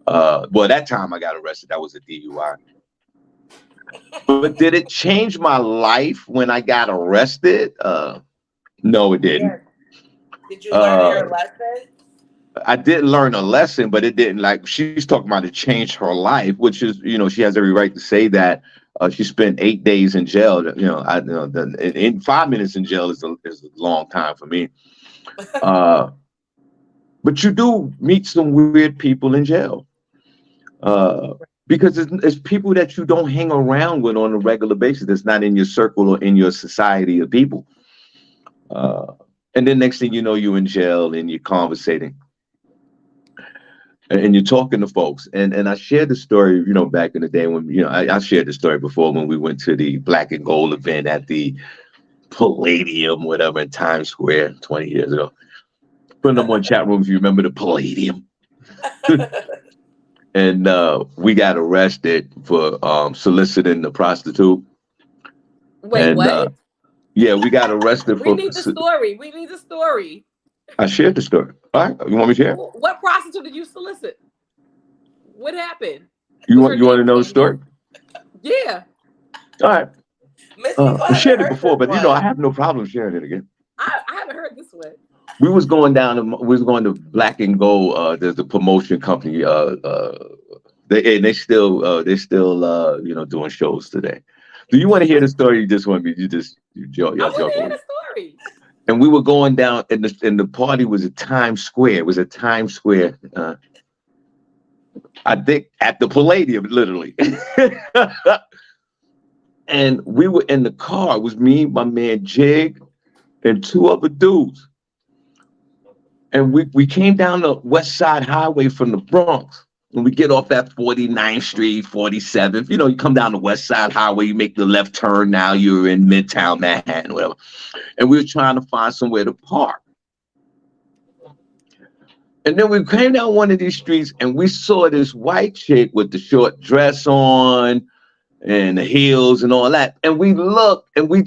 That time I got arrested. That was a DUI. But did it change my life when I got arrested? No, it didn't. Yeah. Did you learn your lesson? I did learn a lesson, but it didn't. She's talking about it changed her life, which is, she has every right to say that. She spent 8 days in jail. In 5 minutes in jail is a long time for me. But you do meet some weird people in jail. Because it's people that you don't hang around with on a regular basis. That's not in your circle or in your society of people. And then next thing you know, you're in jail and you're conversating. And you're talking to folks. And I shared the story, back in the day when, I shared the story before when we went to the Black and Gold event at the Palladium, whatever, in Times Square 20 years ago. Put them on chat room if you remember the Palladium. And we got arrested for soliciting the prostitute. Wait, what? Yeah, we got arrested for... We need the story. I shared the story. All right, you want me to share? What prostitute did you solicit? What happened? You want to know the story? Yeah. All right. I shared it before, but I have no problem sharing it again. I haven't heard this one. We was going to Black and Gold. There's a promotion company. They still doing shows today. Do you want to hear the story? You just want me? You I want to hear the story. And we were going down, and the party was at Times Square. It was at Times Square. I think at the Palladium, literally. And we were in the car. It was me, my man Jig, and two other dudes. And we came down the West Side Highway from the Bronx. And we get off at 49th Street, 47th. You come down the West Side Highway, you make the left turn. Now you're in Midtown Manhattan, whatever. And we were trying to find somewhere to park. And then we came down one of these streets and we saw this white chick with the short dress on and the heels and all that. And we looked and we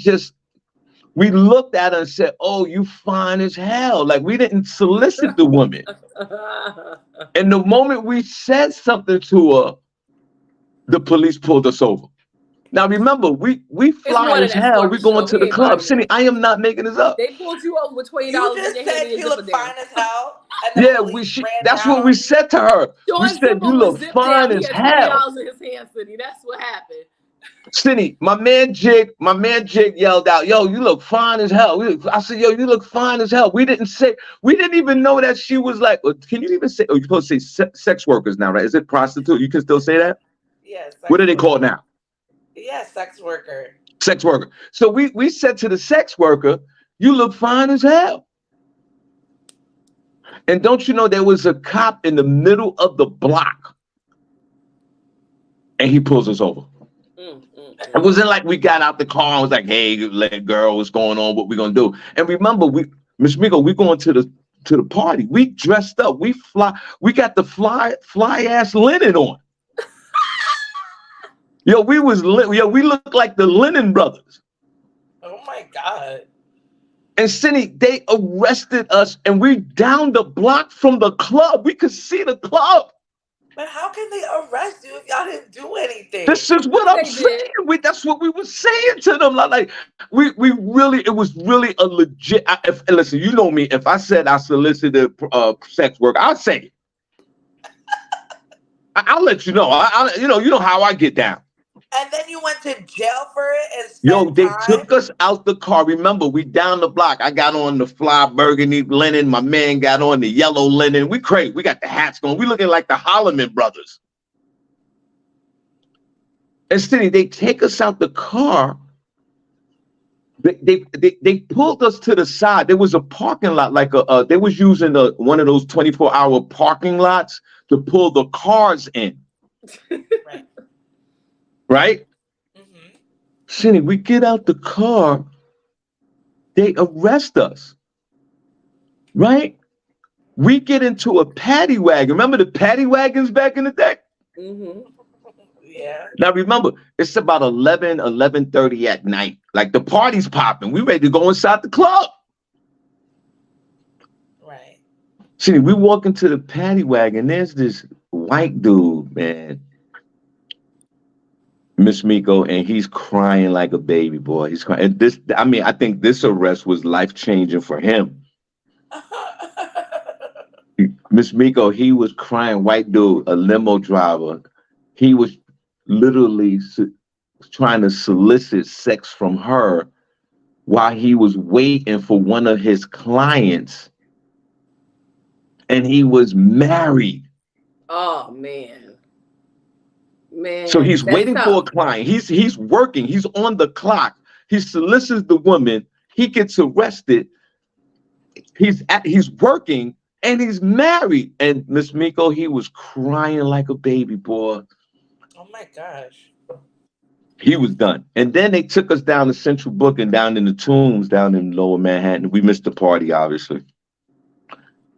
looked at her and said, "Oh, you fine as hell." Like, we didn't solicit the woman. And the moment we said something to her, the police pulled us over. Now, remember, we fly as hell. We going to the club. Cindy, I am not making this up. They pulled you over with $20 in You your just hand. said and you look fine as hell. Yeah, that's what we said to her. Sean We said, "You look fine as hell." $20 in his hand, Cindy. That's what happened. Cindy, my man Jig yelled out, "Yo, you look fine as hell." I said, "Yo, you look fine as hell." We didn't even know that she was like, can you even say, you're supposed to say sex workers now, right? Is it prostitute? You can still say that? Yes. What are they called now? Yeah, sex worker. Sex worker. So we said to the sex worker, "You look fine as hell." And don't you know there was a cop in the middle of the block and he pulls us over. It wasn't like we got out the car and was like, "Hey, girl, what's going on? What we gonna do?" And remember, Miss Miko, we going to the party. We dressed up. We got the fly ass linen on. Yo, we looked like the Linen Brothers. Oh my God. And Cindy, they arrested us and we down the block from the club. We could see the club. But how can they arrest you if y'all didn't do anything? This is what I'm saying. That's what we were saying to them. Like it was really a legit. Listen, you know me. If I said I solicited sex work, I'll say it. I'll let you know. You know how I get down. And then you went to jail for it. They took us out the car. Remember, we down the block. I got on the fly burgundy linen. My man got on the yellow linen. We crazy. We got the hats going. We looking like the Holloman brothers. And Cindy, they take us out the car. They pulled us to the side. There was a parking lot, like they was using one of those 24-hour parking lots to pull the cars in. Right. Right? Mm-hmm. Cindy, we get out the car, they arrest us. Right? We get into a paddy wagon. Remember the paddy wagons back in the day? Mm-hmm. Yeah. Now remember, it's about 11:30 at night. Like the party's popping. We ready to go inside the club. Right. Cindy, we walk into the paddy wagon. There's this white dude, man. Miss Miko, and he's crying like a baby boy. He's crying. And I think this arrest was life-changing for him. Miss Miko, he was crying, white dude, a limo driver. He was literally trying to solicit sex from her while he was waiting for one of his clients. And he was married. Oh, man. So he's waiting for a client. He's working. He's on the clock. He solicits the woman. He gets arrested. He's working and he's married. And Miss Miko, he was crying like a baby boy. Oh my gosh. He was done. And then they took us down to Central Booking, down in the Tombs, down in Lower Manhattan. We missed the party, obviously.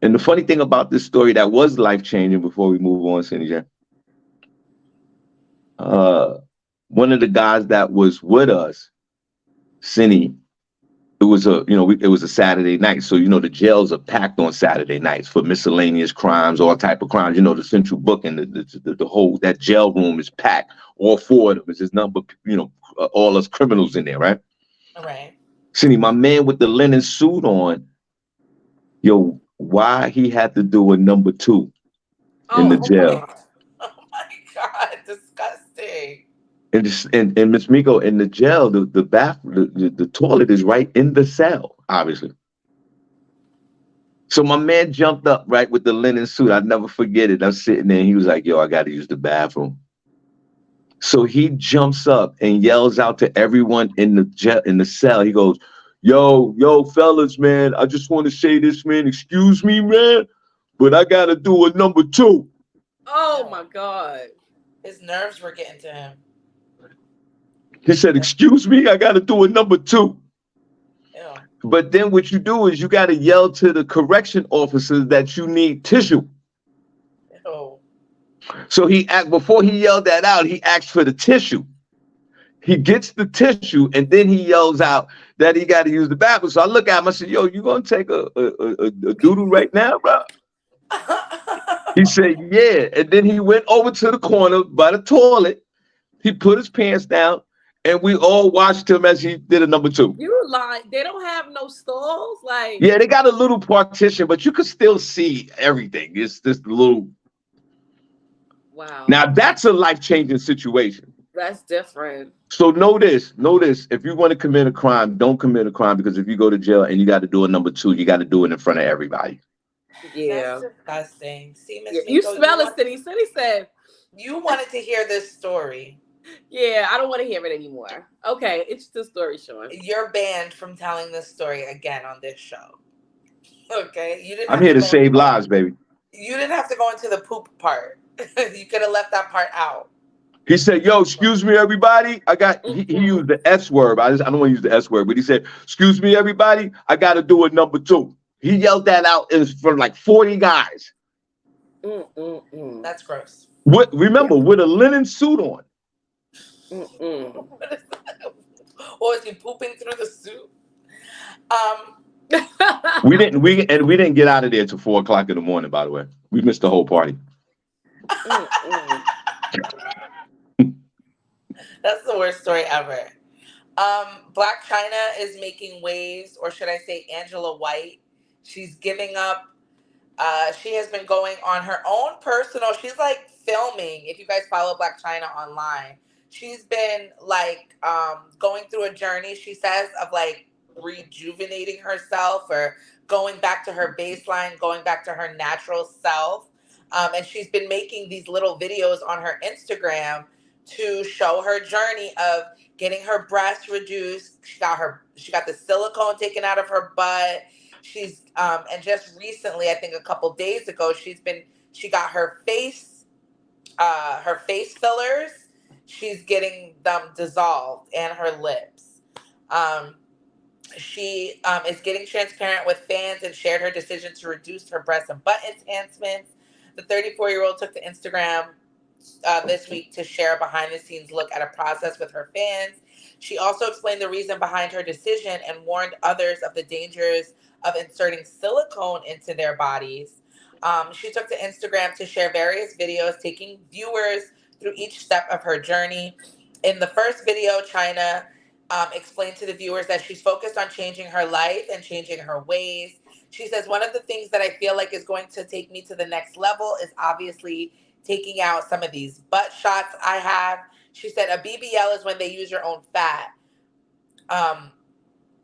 And the funny thing about this story that was life-changing before we move on, Cindy J. One of the guys that was with us, Cindy, it was a Saturday night. So, the jails are packed on Saturday nights for miscellaneous crimes, all type of crimes. The Central Booking, the whole, that jail room is packed. All four of them is this number, all us criminals in there, right? All right. Cindy, my man with the linen suit on, why he had to do a number 2 in the jail. Oh my God, disgusting. And Miss Miko, in the jail, the toilet is right in the cell, obviously. So my man jumped up right with the linen suit. I'd never forget it. I'm sitting there. And he was like, "Yo, I got to use the bathroom." So he jumps up and yells out to everyone in the cell. He goes, "Yo, fellas, man! I just want to say this, man. Excuse me, man, but I gotta do a number two." Oh Ew. my God. His nerves were getting to him. He said, That, "Excuse me, I gotta do a number two." ew. But then what you do is you gotta yell to the correction officers that you need tissue. Ew. So before he yelled that out, he asked for the tissue. He gets the tissue and then he yells out that he got to use the bathroom. So I look at him. I said, "Yo, you gonna take a doodle right now, bro?" He said, "Yeah." And then he went over to the corner by the toilet. He put his pants down, and we all watched him as he did a number two. You lie. They don't have no stalls. Like, Yeah, they got a little partition, but you could still see everything. It's just a little. wow, Now that's a life changing situation. that's different. So know this, know this. If you want to commit a crime, don't commit a crime because if you go to jail and you got to do a number two, you got to do it in front of everybody. That's Yeah. disgusting. See, Yeah. Miss You Miko, smell it, City. City said, you wanted to hear this story. yeah, I don't want to hear it anymore. Okay, it's the story, Sean. You're banned from telling this story again on this show. Okay, you didn't I'm have here to to go into save lives, baby. you didn't have to go into the poop part. You could have left that part out. He said, "Yo, excuse me, everybody. He Mm-mm. used the S word. I don't want to use the S word, but he said, "Excuse me, everybody. I got to do a number two." He yelled that out in front of like 40 guys. Mm-mm-mm. That's gross. Remember, with a linen suit on. Mm-mm. What is that? What was he pooping through the soup? Um, We didn't get out of there till 4 o'clock in the morning, by the way. We missed the whole party. Mm-mm. that's the worst story ever. Black China is making waves, or should I say, Angela White. She's giving up. She has been going on her own personal. She's like filming. If you guys follow Black China online, she's been like going through a journey. She says of like rejuvenating herself or going back to her baseline, going back to her natural self. And she's been making these little videos on her Instagram to show her journey of getting her breasts reduced. She got the silicone taken out of her butt. She's and just recently, I think a couple days ago, she got her face fillers. She's getting them dissolved and her lips. Um, she is getting transparent with fans and shared her decision to reduce her breast and butt enhancements. The 34-year-old took to Instagram this week to share a behind the scenes look at a process with her fans. She also explained the reason behind her decision and warned others of the dangers of inserting silicone into their bodies. She took to Instagram to share various videos, taking viewers through each step of her journey. In the first video, China explained to the viewers that she's focused on changing her life and changing her ways. She says, one of the things that I feel like is going to take me to the next level is obviously taking out some of these butt shots I have. She said a BBL is when they use your own fat. Um,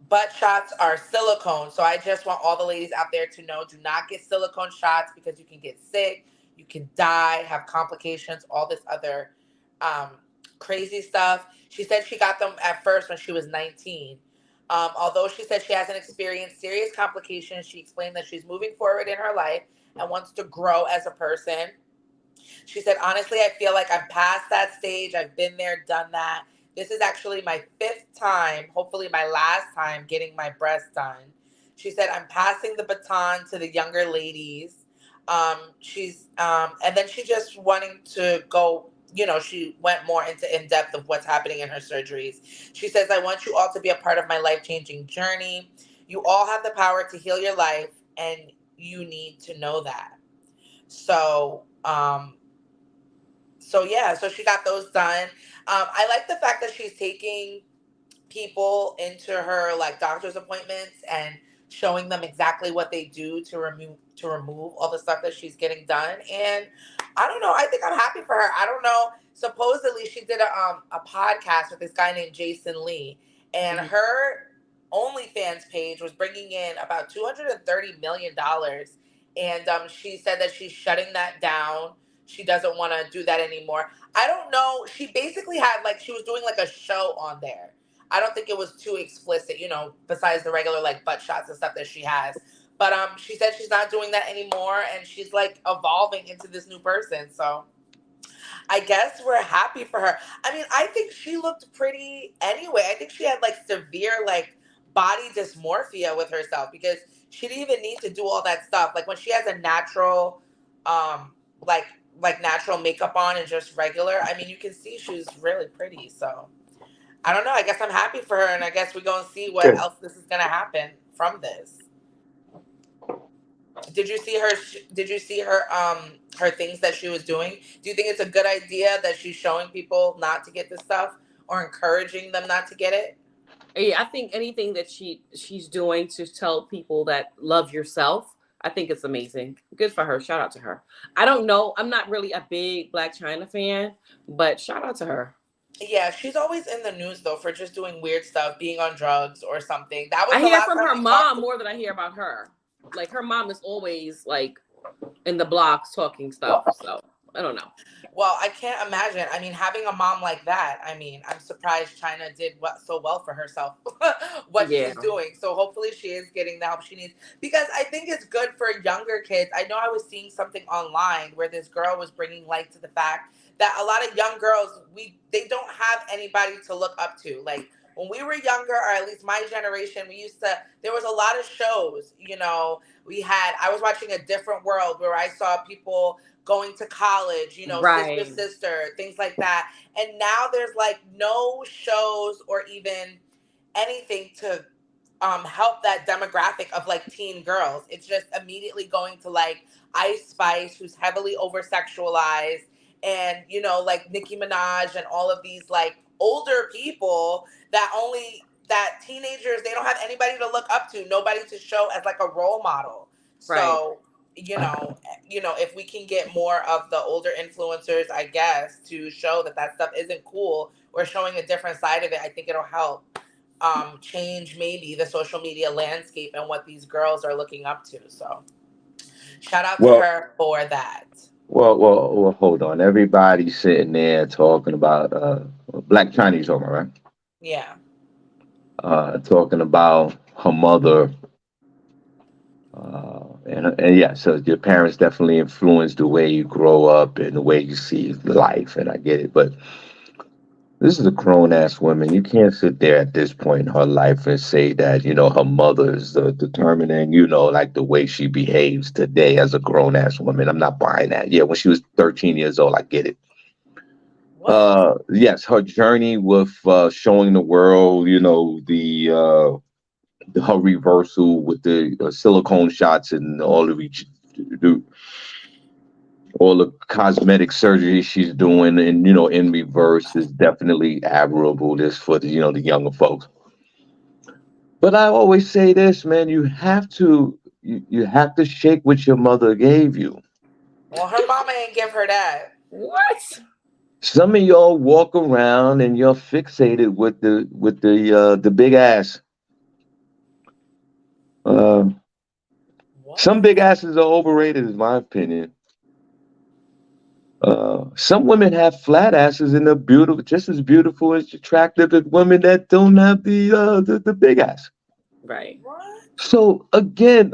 Butt shots are silicone. So I just want all the ladies out there to know, do not get silicone shots because you can get sick, you can die, have complications, all this other um, crazy stuff. She said she got them at first when she was 19. Although she said she hasn't experienced serious complications, she explained that she's moving forward in her life and wants to grow as a person. She said, honestly, I feel like I'm past that stage. I've been there, done that. This is actually my fifth time, hopefully my last time, getting my breast done. She said, I'm passing the baton to the younger ladies. And then she just wanting to go, she went more into in depth of what's happening in her surgeries. She says, I want you all to be a part of my life changing journey. You all have the power to heal your life, and you need to know that. So yeah, so she got those done. I like the fact that she's taking people into her like doctor's appointments and showing them exactly what they do to remove all the stuff that she's getting done. And I don't know, I think I'm happy for her. I don't know. Supposedly she did a podcast with this guy named Jason Lee, and Mhm. her OnlyFans page was bringing in about $230 million, and she said that she's shutting that down. She doesn't want to do that anymore. I don't know. She basically had like she was doing like a show on there. I don't think it was too explicit, besides the regular like butt shots and stuff that she has. But she said she's not doing that anymore, and she's like evolving into this new person. So I guess we're happy for her. I mean, I think she looked pretty anyway. I think she had like severe like body dysmorphia with herself because she didn't even need to do all that stuff. Like when she has a natural like natural makeup on and just regular, I mean, you can see she's really pretty. So I don't know. I guess I'm happy for her, and I guess we're gonna see what Okay. else this is gonna happen from this. Did you see her? Did you see her? Her things that she was doing. Do you think it's a good idea that she's showing people not to get this stuff or encouraging them not to get it? Yeah, I think anything that she's doing to tell people that love yourself, I think it's amazing. Good for her. Shout out to her. I don't know. I'm not really a big Black China fan, but shout out to her. Yeah, she's always in the news though for just doing weird stuff, being on drugs or something. That was I the hear last from time her we talked mom to. more than I hear about her. Like her mom is always like in the blogs talking stuff. Well, So I don't know. Well, I can't imagine. I mean, having a mom like that, I mean, I'm surprised China did so well for herself, what Yeah. she's doing. So hopefully she is getting the help she needs because I think it's good for younger kids. I know I was seeing something online where this girl was bringing light to the fact that a lot of young girls, they don't have anybody to look up to. Like when we were younger, or at least my generation, there was a lot of shows, I was watching A Different World where I saw people going to college, sister, Right. sister, things like that. And now there's like no shows or even anything to help that demographic of like teen girls. It's just immediately going to like Ice Spice, who's heavily over sexualized, and like Nicki Minaj and all of these like older people that teenagers, they don't have anybody to look up to, nobody to show as like a role model. Right. So if we can get more of the older influencers, I guess, to show that stuff isn't cool or showing a different side of it, I think it'll help change maybe the social media landscape and what these girls are looking up to. So shout out to Well, her for that. well, hold on. Everybody's sitting there talking about Black Chinese woman, right? Yeah. Talking about her mother, and yeah, so your parents definitely influence the way you grow up and the way you see life, and I get it. But this is a grown ass woman. You can't sit there at this point in her life and say that her mother is determining like the way she behaves today as a grown ass woman. I'm not buying that. Yeah, when she was 13 years old, I get it. What? Yes, her journey with showing the world, her reversal with the silicone shots and the all the cosmetic surgery she's doing, and in reverse is definitely admirable. This for the younger folks. But I always say this, man: you have to shake what your mother gave you. Well, her mama ain't give her that. What? Some of y'all walk around and you're fixated with the big ass. Uh, some What? big asses are overrated, in my opinion. Some women have flat asses and they're beautiful, just as beautiful as attractive as women that don't have the big ass. Right. What? So again,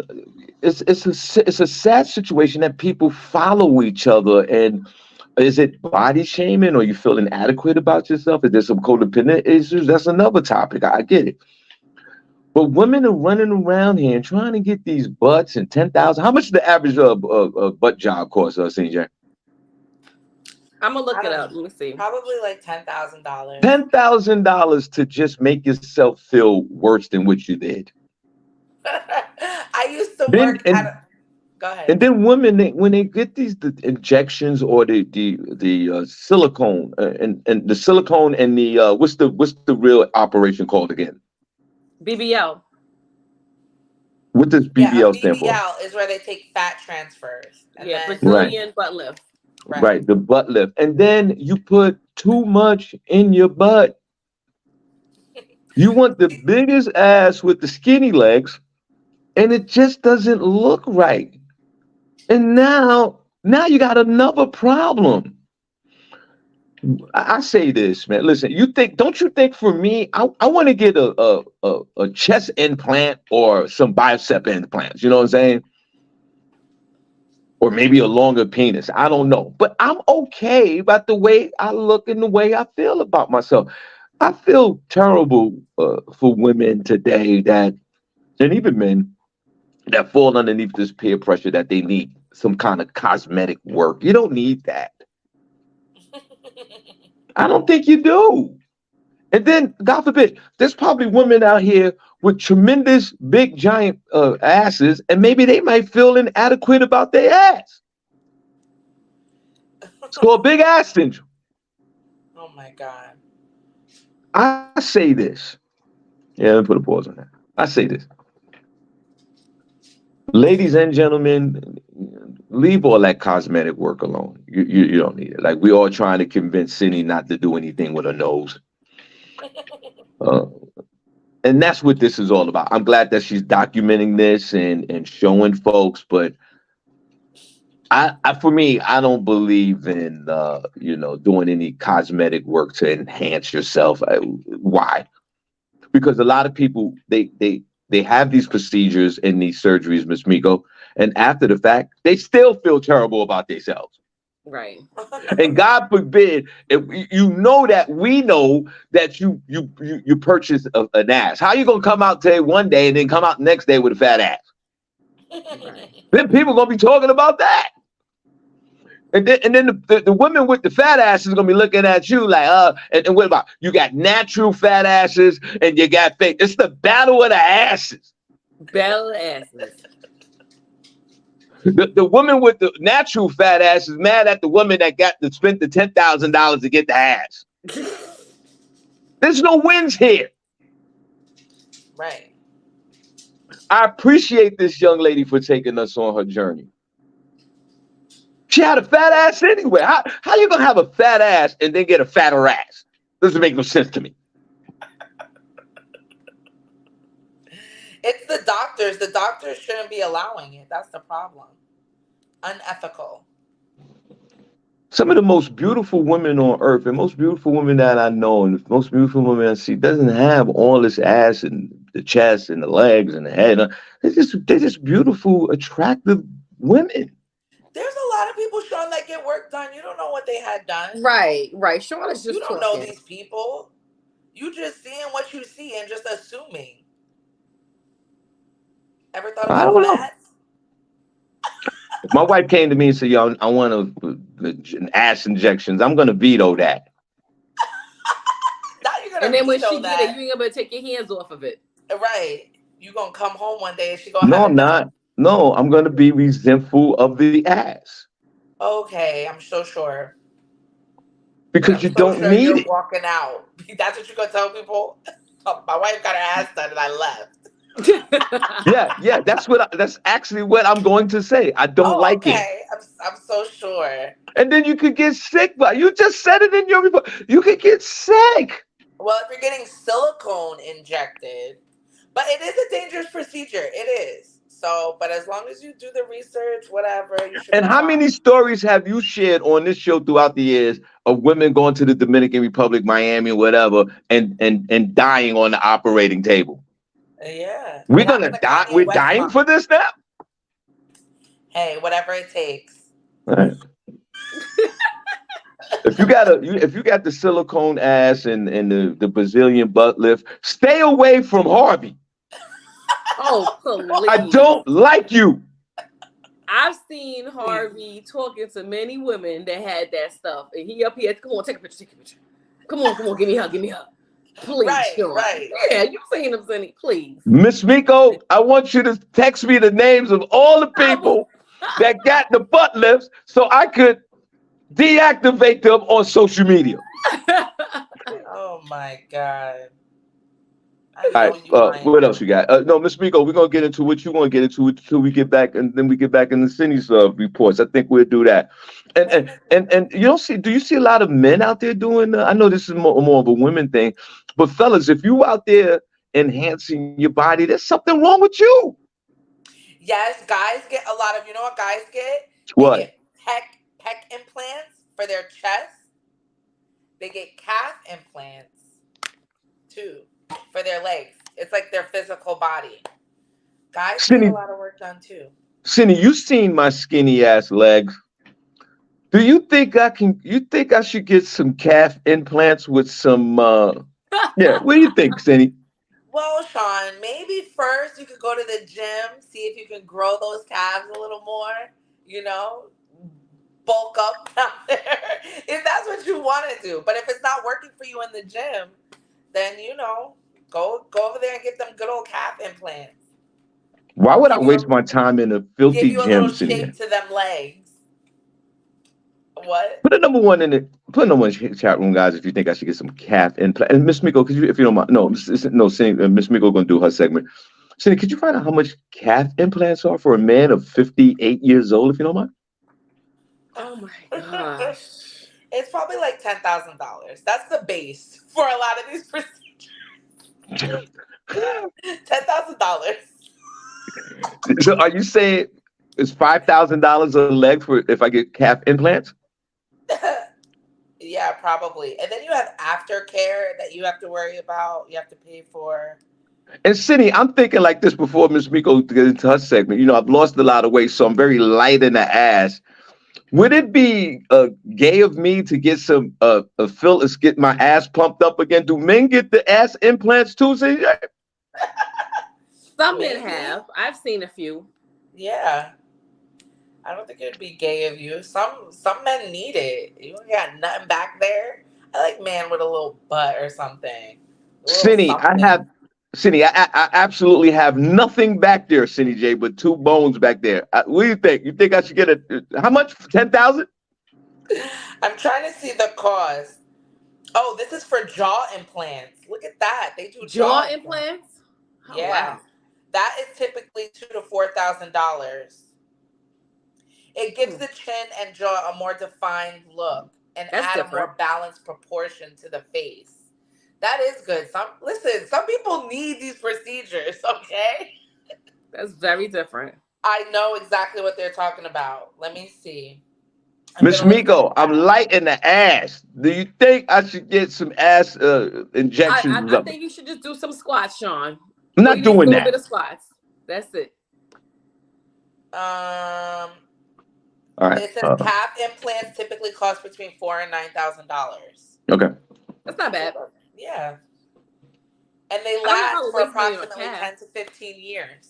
it's a sad situation that people follow each other. And is it body shaming, or you feel inadequate about yourself? Is there some codependent issues? That's another topic. I get it. But women are running around here and trying to get these butts and 10,000. How much the average butt job cost, CJ? I'm gonna I look it don't up. know. Let me see. Probably like $10,000. $10,000 to just make yourself feel worse than what you did. I used to Then work at and a. Go ahead. and then women, when they get the injections or the silicone and the silicone and the what's the real operation called again? BBL. What does Yeah, a BBL stand for? BBL is where they take fat transfers. And Yeah, then, Right, Brazilian butt lift. right. right, the butt lift, and then you put too much in your butt. You want the biggest ass with the skinny legs, and it just doesn't look right. And now you got another problem. I say this, man. Listen, don't you think for me, I want to get a chest implant or some bicep implants, you know what I'm saying? Or maybe a longer penis. I don't know. But I'm okay about the way I look and the way I feel about myself. I feel terrible for women today and even men, that fall underneath this peer pressure that they need some kind of cosmetic work. You don't need that. I don't think you do. And then, God forbid, there's probably women out here with tremendous, big, giant asses, and maybe they might feel inadequate about their ass. It's called big ass syndrome. Oh my God. I say this. Yeah, let me put a pause on that. I say this. Ladies and gentlemen, leave all that cosmetic work alone. You don't need it. Like we all trying to convince Cindy not to do anything with her nose. Uh, and that's what this is all about. I'm glad that she's documenting this and showing folks, but for me, I don't believe in doing any cosmetic work to enhance yourself. Why? Because a lot of people they have these procedures and these surgeries, Miss Miko, and after the fact, they still feel terrible about themselves. Right. And God forbid, if you know that we know that you purchased an ass. How you gonna come out today one day and then come out the next day with a fat ass? Right. Then people gonna be talking about that. And then the women with the fat asses gonna be looking at you like, and what about you got natural fat asses and you got fake? It's the battle of the asses. Battle of asses. The woman with the natural fat ass is mad at the woman that got to spend the $10,000 to get the ass. There's no wins here. Right. I appreciate this young lady for taking us on her journey. She had a fat ass anyway. How you gonna have a fat ass and then get a fatter ass? Doesn't make no sense to me. It's the doctors. The doctors shouldn't be allowing it. That's the problem. Unethical. Some of the most beautiful women on earth, and most beautiful women that I know, and the most beautiful women I see, doesn't have all this ass and the chest and the legs and the head. They're just beautiful, attractive women. There's a lot of people, Sean, that get work done. You don't know what they had done. Right. Sean is just You don't talking. know these people. You just seeing what you see and just assuming. Ever thought I about don't know. that? If my wife came to me and said, "Yo, I want an ass injections," I'm gonna veto that. Now you're gonna And then when veto she that. get it, you ain't gonna take your hands off of it. Right. You gonna come home one day and she gonna No, have I'm it done. not. No, I'm gonna be resentful of the ass Okay, I'm so sure. because I'm you so don't sure need you're it. walking out. That's what you're gonna tell people? Oh, my wife got her ass done and I left. Yeah, that's actually what I'm going to say. I don't Oh, like it. okay. I'm so sure. And then you could get sick, but you just said it in your report. You could get sick. Well, if you're getting silicone injected, but it is a dangerous procedure. It is. So, but as long as you do the research, whatever, you should And be how many fine. stories have you shared on this show throughout the years of women going to the Dominican Republic, Miami, whatever, and dying on the operating table? Yeah. We're It happened gonna to die. Kanye We're West dying mom. for this now. Hey, whatever it takes. All right. If you got the silicone ass and the Brazilian butt lift, stay away from Harvey. Oh, I please. don't like you. I've seen Harvey talking to many women that had that stuff, and he up here, come on, take a picture. Come on, give me a hug. Please, Right, Sean. right. Yeah, you seen him, Cindy, please. Miss Miko, I want you to text me the names of all the people that got the butt lifts so I could deactivate them on social media. Oh my God. I All know right. you lying. What else you got? No, Miss Miko, we're gonna get into what you want to get into until we get back, and then we get back in the city's reports. I think we'll do that. And When and is and and you don't see? Do you see a lot of men out there doing? I know this is more of a women thing, but fellas, if you out there enhancing your body, there's something wrong with you. Yes, guys get a lot of, you know what guys get? They What? get pec implants for their chest. They get calf implants too for their legs. It's like their physical body. Guys get a Cindy, lot of work done too. Cindy, you seen my skinny ass legs? Do you think I can? You think I should get some calf implants with some? Yeah. What do you think, Cindy? Well, Sean, maybe first you could go to the gym, see if you can grow those calves a little more, you know, bulk up down there, if that's what you want to do. But if it's not working for you in the gym, then, go over there and get them good old calf implants. Why would I Give you waste a, my time in a give filthy you a little gym, Cindy? shape to them legs. What? Put a number one in it. Put a number one in the chat room, guys. If you think I should get some calf implant, and Miss Miko, could you, if you don't mind, no, no, Cindy, Miss Miko gonna do her segment. Cindy, could you find out how much calf implants are for a man of 58 years old, if you don't mind? Oh my gosh. It's probably like $10,000. That's the base for a lot of these procedures. $10,000. So, are you saying it's $5,000 a leg for if I get calf implants? Yeah, probably. And then you have aftercare that you have to worry about. You have to pay for. And Cindy, I'm thinking like this before Miss Miko gets into her segment. I've lost a lot of weight, so I'm very light in the ass. Would it be gay of me to get some get my ass pumped up again? Do men get the ass implants too? Some men Maybe. have. I've seen a few. Yeah. I don't think it would be gay of you. Some men need it. You ain't got nothing back there. I like man with a little butt or something. A little Cindy, something. I absolutely have nothing back there, Cindy J, but two bones back there. What do you think? You think I should get how much? 10,000? I'm trying to see the cost. Oh, this is for jaw implants. Look at that. They do Jaw jaw implants. implants? Oh Yeah. wow. That is typically $2,000 to $4,000. It gives Hmm. the chin and jaw a more defined look and That's add a different. more balanced proportion to the face. That is good. Some people need these procedures, okay? That's very different. I know exactly what they're talking about. Let me see. I'm Miss gonna look for the Miko, I'm tab. light in the ass. Do you think I should get some ass injections or I something? think you should just do some squats, Sean. I'm All you not need is a doing little bit that. of squats. That's it. Um, All right. it says calf implants typically cost between $4,000 and $9,000. Okay. That's not bad. Yeah, and they I don't know last how a for waist made on a approximately calf. 10 to 15 years.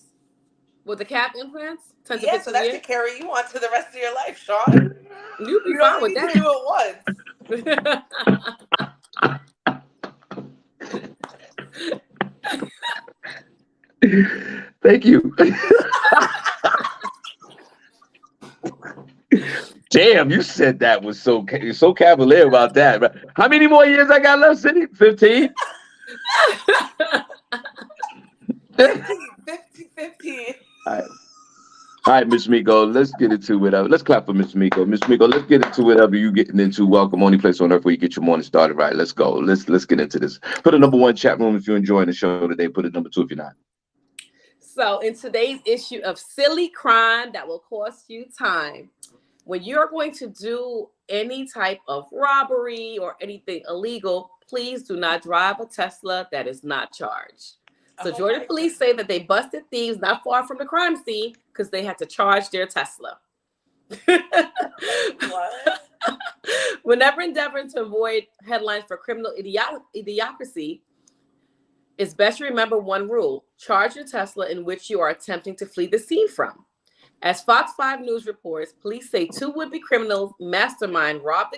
With the calf implants, 10 to Yeah, so 15 that years, should carry you on to the rest of your life, Sean. you'll be You fine only with need to do that. it Thank you. Damn, you said that was so cavalier about that. Right? How many more years I got left, Cindy? 15? All 15. right. All right, Miss Miko, let's get into whatever. Let's clap for Miss Miko. Miss Miko, let's get into whatever you getting into. Welcome, only place on earth where you get your morning started. Right, let's go. Let's get into this. Put a number one chat room if you're enjoying the show today. Put a number two if you're not. So, in today's issue of silly crime that will cost you time, when you're going to do any type of robbery or anything illegal, please do not drive a Tesla that is not charged. So, Oh Georgia my police say that they busted thieves not far from the crime scene because they had to charge their Tesla. What? Whenever endeavoring to avoid headlines for criminal idiocracy, it's best to remember one rule: charge your Tesla in which you are attempting to flee the scene from. As Fox 5 News reports, police say two would-be criminals mastermind robbed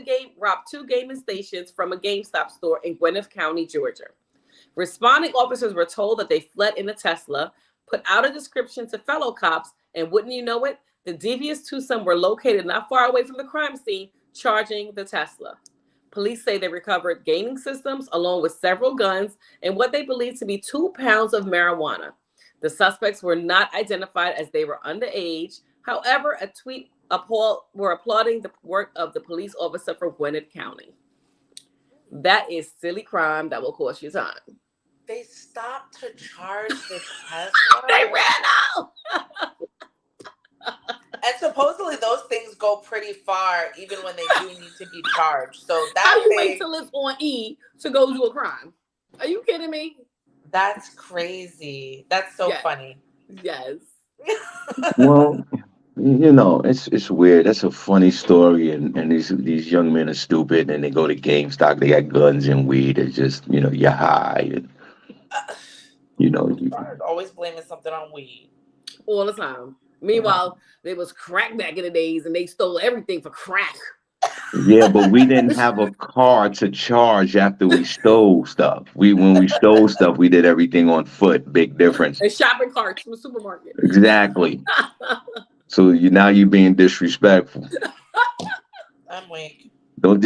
two gaming stations from a GameStop store in Gwinnett County, Georgia. Responding officers were told that they fled in a Tesla, put out a description to fellow cops, and wouldn't you know it, the devious twosome were located not far away from the crime scene, charging the Tesla. Police say they recovered gaming systems along with several guns and what they believe to be 2 pounds of marijuana. The suspects were not identified as they were underage. However, a tweet were applauding the work of the police officer for Gwinnett County. That is silly crime that will cost you time. They stopped to charge the They Tesla. ran out. And supposedly those things go pretty far even when they do need to be charged. So How that you wait thing, till it's on E to go do a crime? Are you kidding me? that's crazy. That's so Yes. funny. Yes. Well, it's weird. That's a funny story, and these young men are stupid, and they go to GameStop. They got guns and weed. It's just you're high, and you know you, Always blaming something on weed. All the time. Meanwhile, there was crack back in the days and they stole everything for crack. yeah, but we didn't have a car to charge after we stole stuff. When we stole stuff, we did everything on foot. Big difference. And shopping carts from the supermarket. Exactly. So now you're being disrespectful. I'm weak. Don't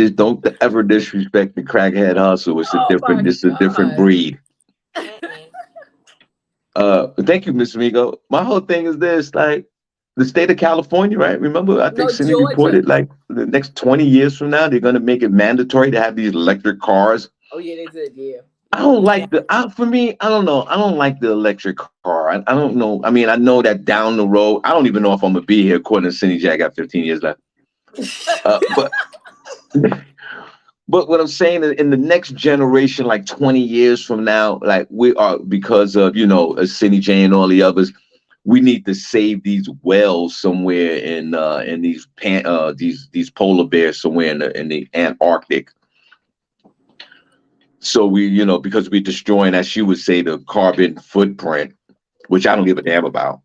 ever disrespect the crackhead hustle. Oh my It's a different God. breed. Mm-mm. Thank you, Miss Amigo. My whole thing is this, like the state of California, right? Remember, I think No, Cindy Georgia. reported like the next 20 years from now, they're gonna make it mandatory to have these electric cars. Oh yeah, they did, yeah. I don't Yeah. like for me, I don't know. I don't like the electric car. I don't know. I mean, I know that down the road, I don't even know if I'm gonna be here according to Cindy J. I got 15 years left. But But what I'm saying is in the next generation, like 20 years from now, like we are because of, Cindy J and all the others, we need to save these wells somewhere in these polar bears somewhere in the Antarctic. So because we're destroying, as she would say, the carbon footprint, which I don't give a damn about.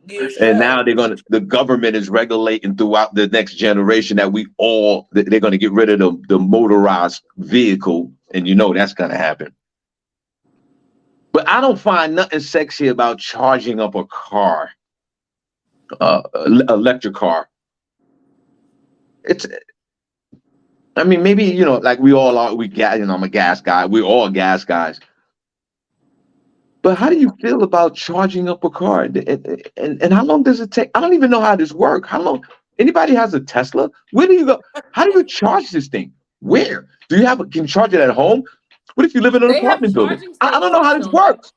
You And should. now the government is regulating throughout the next generation that they're going to get rid of the motorized vehicle. And that's going to happen. But I don't find nothing sexy about charging up a car, electric car. It's, I mean, maybe, like we all are, I'm a gas guy. We're all gas guys. But how do you feel about charging up a car? And how long does it take? I don't even know how this works. How long? Anybody has a Tesla? Where do you go? How do you charge this thing? Where? Do you can you charge it at home? What if you live in an They have apartment building? charging I don't know stations, how this Sean. works.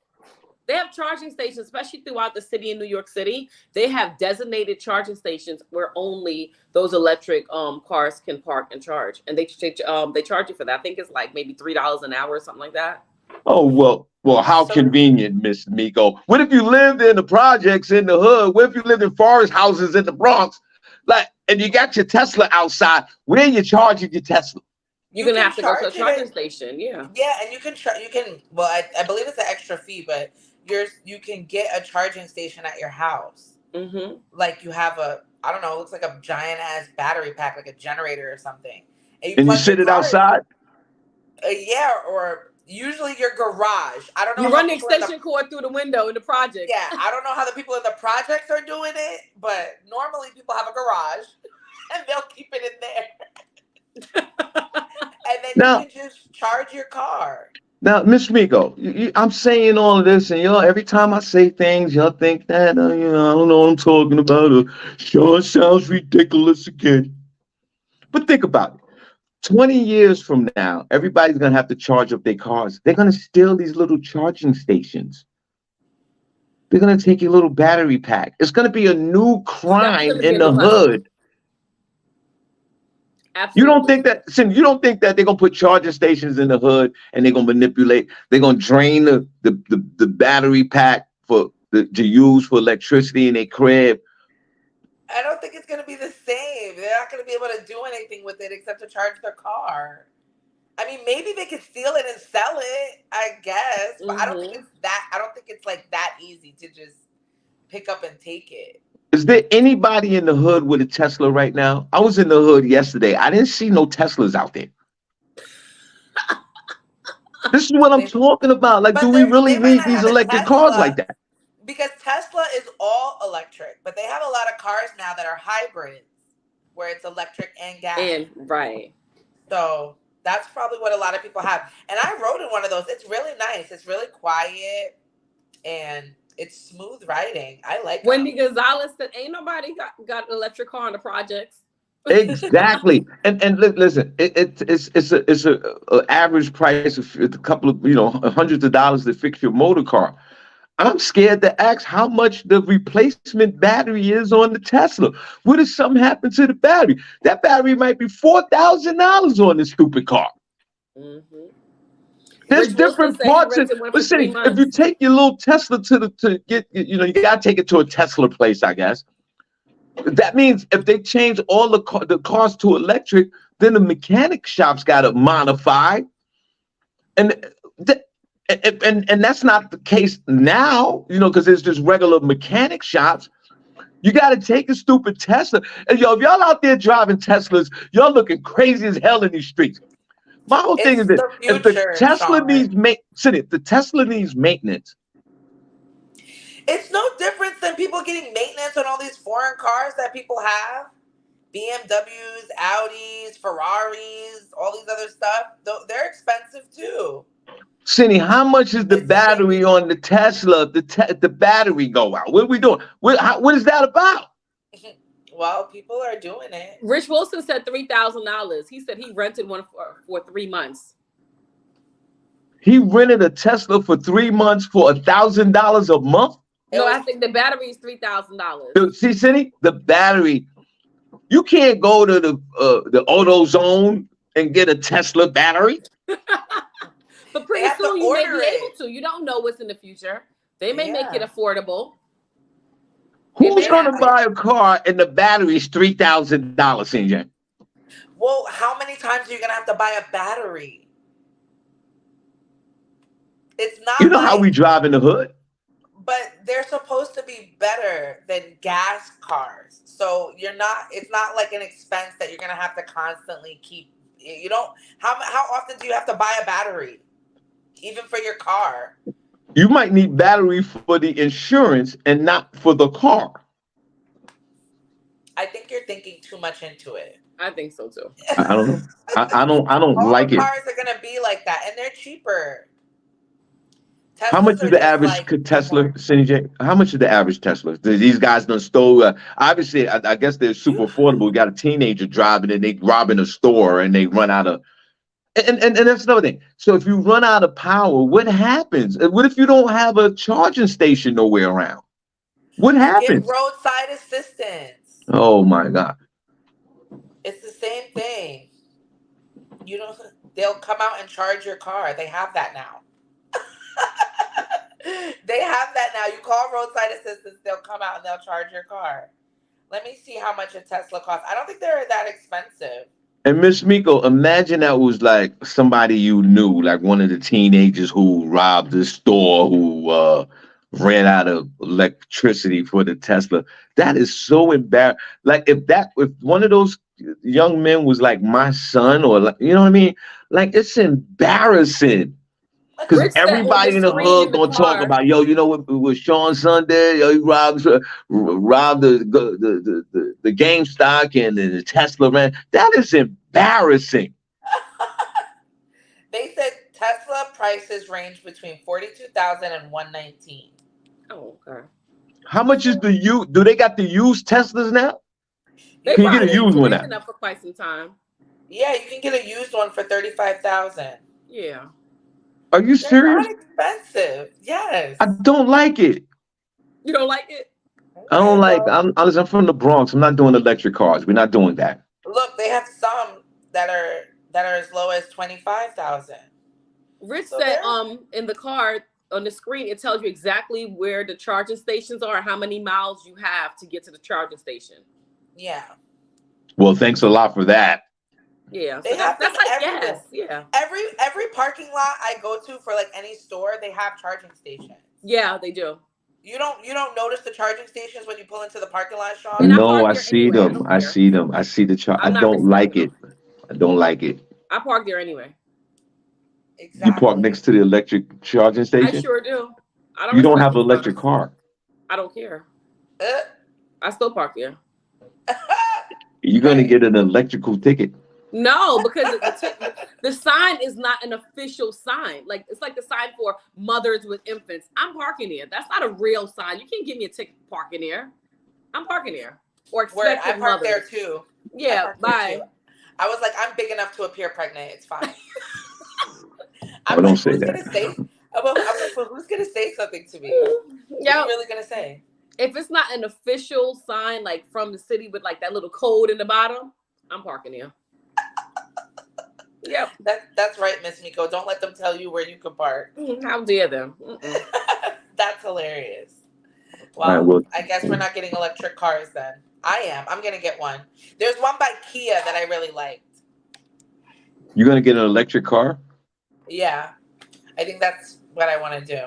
They have charging stations, especially throughout the city in New York City. They have designated charging stations where only those electric cars can park and charge, and they charge you for that. I think it's like maybe $3 an hour or something like that. Oh, well, how So convenient, Miss Miko. What if you lived in the projects in the hood? What if you lived in forest houses in the Bronx? Like, and you got your Tesla outside. Where you charging your Tesla? You're you gonna can have to go to a charge charging it. station. Yeah. Yeah, and you can. Well, I believe it's an extra fee, but you can get a charging station at your house. Mm-hmm. Like you have I don't know, it looks like a giant ass battery pack, like a generator or something, and you And you plug your sit it car in. outside? Yeah, or usually your garage. I don't know You how run the people in the extension cord through the window in the projects. yeah, I don't know how the people in the projects are doing it, but normally people have a garage and they'll keep it in there, and then you Now, can just charge your car. Now, Miss Miko, I'm saying all of this, and every time I say things, y'all think that, I don't know what I'm talking about, or sure sounds ridiculous again. But think about it. 20 years from now, everybody's going to have to charge up their cars. They're going to steal these little charging stations. They're going to take your little battery pack. It's going to be a new It's definitely crime gonna be in a new the crime. hood. You don't Absolutely. think that, Cindy, you don't think that they're gonna put charging stations in the hood and they're gonna manipulate, they're gonna drain the battery pack to use for electricity in their crib. I don't think it's gonna be the same. They're not gonna be able to do anything with it except to charge their car. I mean, maybe they could steal it and sell it, I guess, but I don't think Mm-hmm. it's that. I don't think it's like that easy to just pick up and take it. Is there anybody in the hood with a Tesla right now? I was in the hood yesterday. I didn't see no Teslas out there. This is what I'm They, talking about. Like, do but we really they might need not these have a electric cars like Tesla that? because Tesla is all electric, but they have a lot of cars now that are hybrids where it's electric and gas. And right. So That's probably what a lot of people have. And I rode in one of those. It's really nice. It's really quiet and it's smooth riding. I like Wendy them. Gonzalez said, "Ain't nobody got an electric car in the projects." Exactly. And listen, it's a average price of a couple of hundreds of dollars to fix your motor car. I'm scared to ask how much the replacement battery is on the Tesla. What if something happened to the battery? That battery might be $4,000 on this stupid car. Mm-hmm. There's Rich Wilson different said he parts. rented one for But 3 see, if you months. take your little Tesla to get, you gotta take it to a Tesla place, I guess. That means if they change all the cars to electric, then the mechanic shops got to modify, and th- and that's not the case now, because there's just regular mechanic shops. You got to take a stupid Tesla, and if y'all out there driving Teslas, y'all looking crazy as hell in these streets. My whole thing is It's that the if the future, Tesla Sean. needs the Tesla needs maintenance. It's no different than people getting maintenance on all these foreign cars that people have. BMWs, Audis, Ferraris, all these other stuff. They're expensive too. Cindy, how much is the It's the same. battery on the Tesla? The battery go out. What are we doing? What is that about? Well, people are doing it. Rich Wilson said $3,000. He said he rented one for 3 months. He rented a Tesla for 3 months for $1,000 a month. No, I think the battery is $3,000. See, Cindy, the battery. You can't go to the AutoZone and get a Tesla battery. But pretty soon you may be it. able to. You don't know what's in the future. They may make it affordable. Who's going to buy a car and the battery is $3,000, CJ? Well, how many times are you going to have to buy a battery? It's not. You know how we drive in the hood? But they're supposed to be better than gas cars. So it's not like an expense that you're going to have to constantly keep. You don't, how often do you have to buy a battery? Even for your car? You might need battery for the insurance and not for the car. I think you're thinking too much into it. I think so too. I don't know. I don't all like it. Cars are going to be like that, and they're cheaper. Teslas how much is the average Tesla, Cindy J? How much is the average Tesla? These guys done stole. Obviously, I guess they're super affordable. We got a teenager driving and they robbing a store and they run out of. And that's another thing. So if you run out of power, what happens? What if you don't have a charging station nowhere around? What happens? Get roadside assistance. Oh my God! It's the same thing. They'll come out and charge your car. They have that now. They have that now. You call roadside assistance, they'll come out and they'll charge your car. Let me see how much a Tesla costs. I don't think they're that expensive. And Miss Miko, imagine that was like somebody you knew, like one of the teenagers who robbed the store, who ran out of electricity for the Tesla. That is so embarrassing. Like if one of those young men was like my son, or like, you know what I mean? Like it's embarrassing. Because everybody in the hood gonna talk about, yo, you know what Shawn's son did? Yo, he robbed the GameStop and the Tesla, man. That is embarrassing. They said Tesla prices range between $42,000 and $119,000. Oh, okay. How much is do they got the used Teslas now? Can you get a used one now? For quite some time. Yeah, you can get a used one for $35,000. Yeah. Are you serious? They're not expensive. Yes. I don't like it. You don't like it? I don't like. I'm from the Bronx. I'm not doing electric cars. We're not doing that. Look, they have some that are as low as $25,000. Rich said, in the car on the screen, it tells you exactly where the charging stations are, how many miles you have to get to the charging station. Yeah. Well, thanks a lot for that. Yeah, they have that's like gas. Yeah. Every parking lot I go to for like any store, they have charging stations. Yeah, they do. You don't notice the charging stations when you pull into the parking lot, Sean? No, I see them. I see them. I see the charge. I don't like it. I don't like it. I park there anyway. Exactly. You park next to the electric charging station? I sure do. You don't have an electric car. I don't care. I still park there. You're going to get an electrical ticket. No, because the sign is not an official sign. Like it's like the sign for mothers with infants. I'm parking there. That's not a real sign. You can't give me a ticket parking there. I'm parking there. Or Word, I expecting parked there mothers. too. I Yeah, parked there bye. too. I was like, I'm big enough to appear pregnant. It's fine. Oh, I'm don't like, say who's that. gonna say? I'm like, well, who's gonna say something to me? What are Yeah. you really gonna say? If it's not an official sign, like from the city with like that little code in the bottom, I'm parking there. Yep. That's right, Miss Miko. Don't let them tell you where you can park. How dare them? That's hilarious. All right, Well, well, I guess we're not getting electric cars then. I am. I'm gonna get one. There's one by Kia that I really liked. you're gonna get an electric car? Yeah, I think that's what I want to do.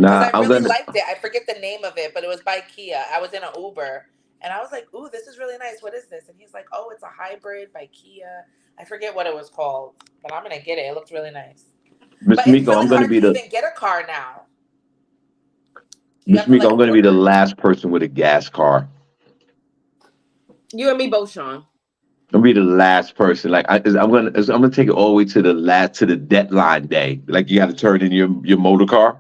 Because Nah, I I'm really gonna. liked it. I forget the name of it, but it was by Kia. I was in an Uber and I was like, ooh, this is really nice. What is this? And he's like, oh, it's a hybrid by Kia. I forget what it was called, but I'm going to get it. It looks really nice. Miss But it's Miko, I'm really gonna hard be to the even get a car now. You Miss have to Miko. like I'm gonna be the order. last person with a gas car. You and me both, Sean. I'm gonna be the last person. Like I'm gonna take it all the way to the deadline day. Like you got to turn in your motor car.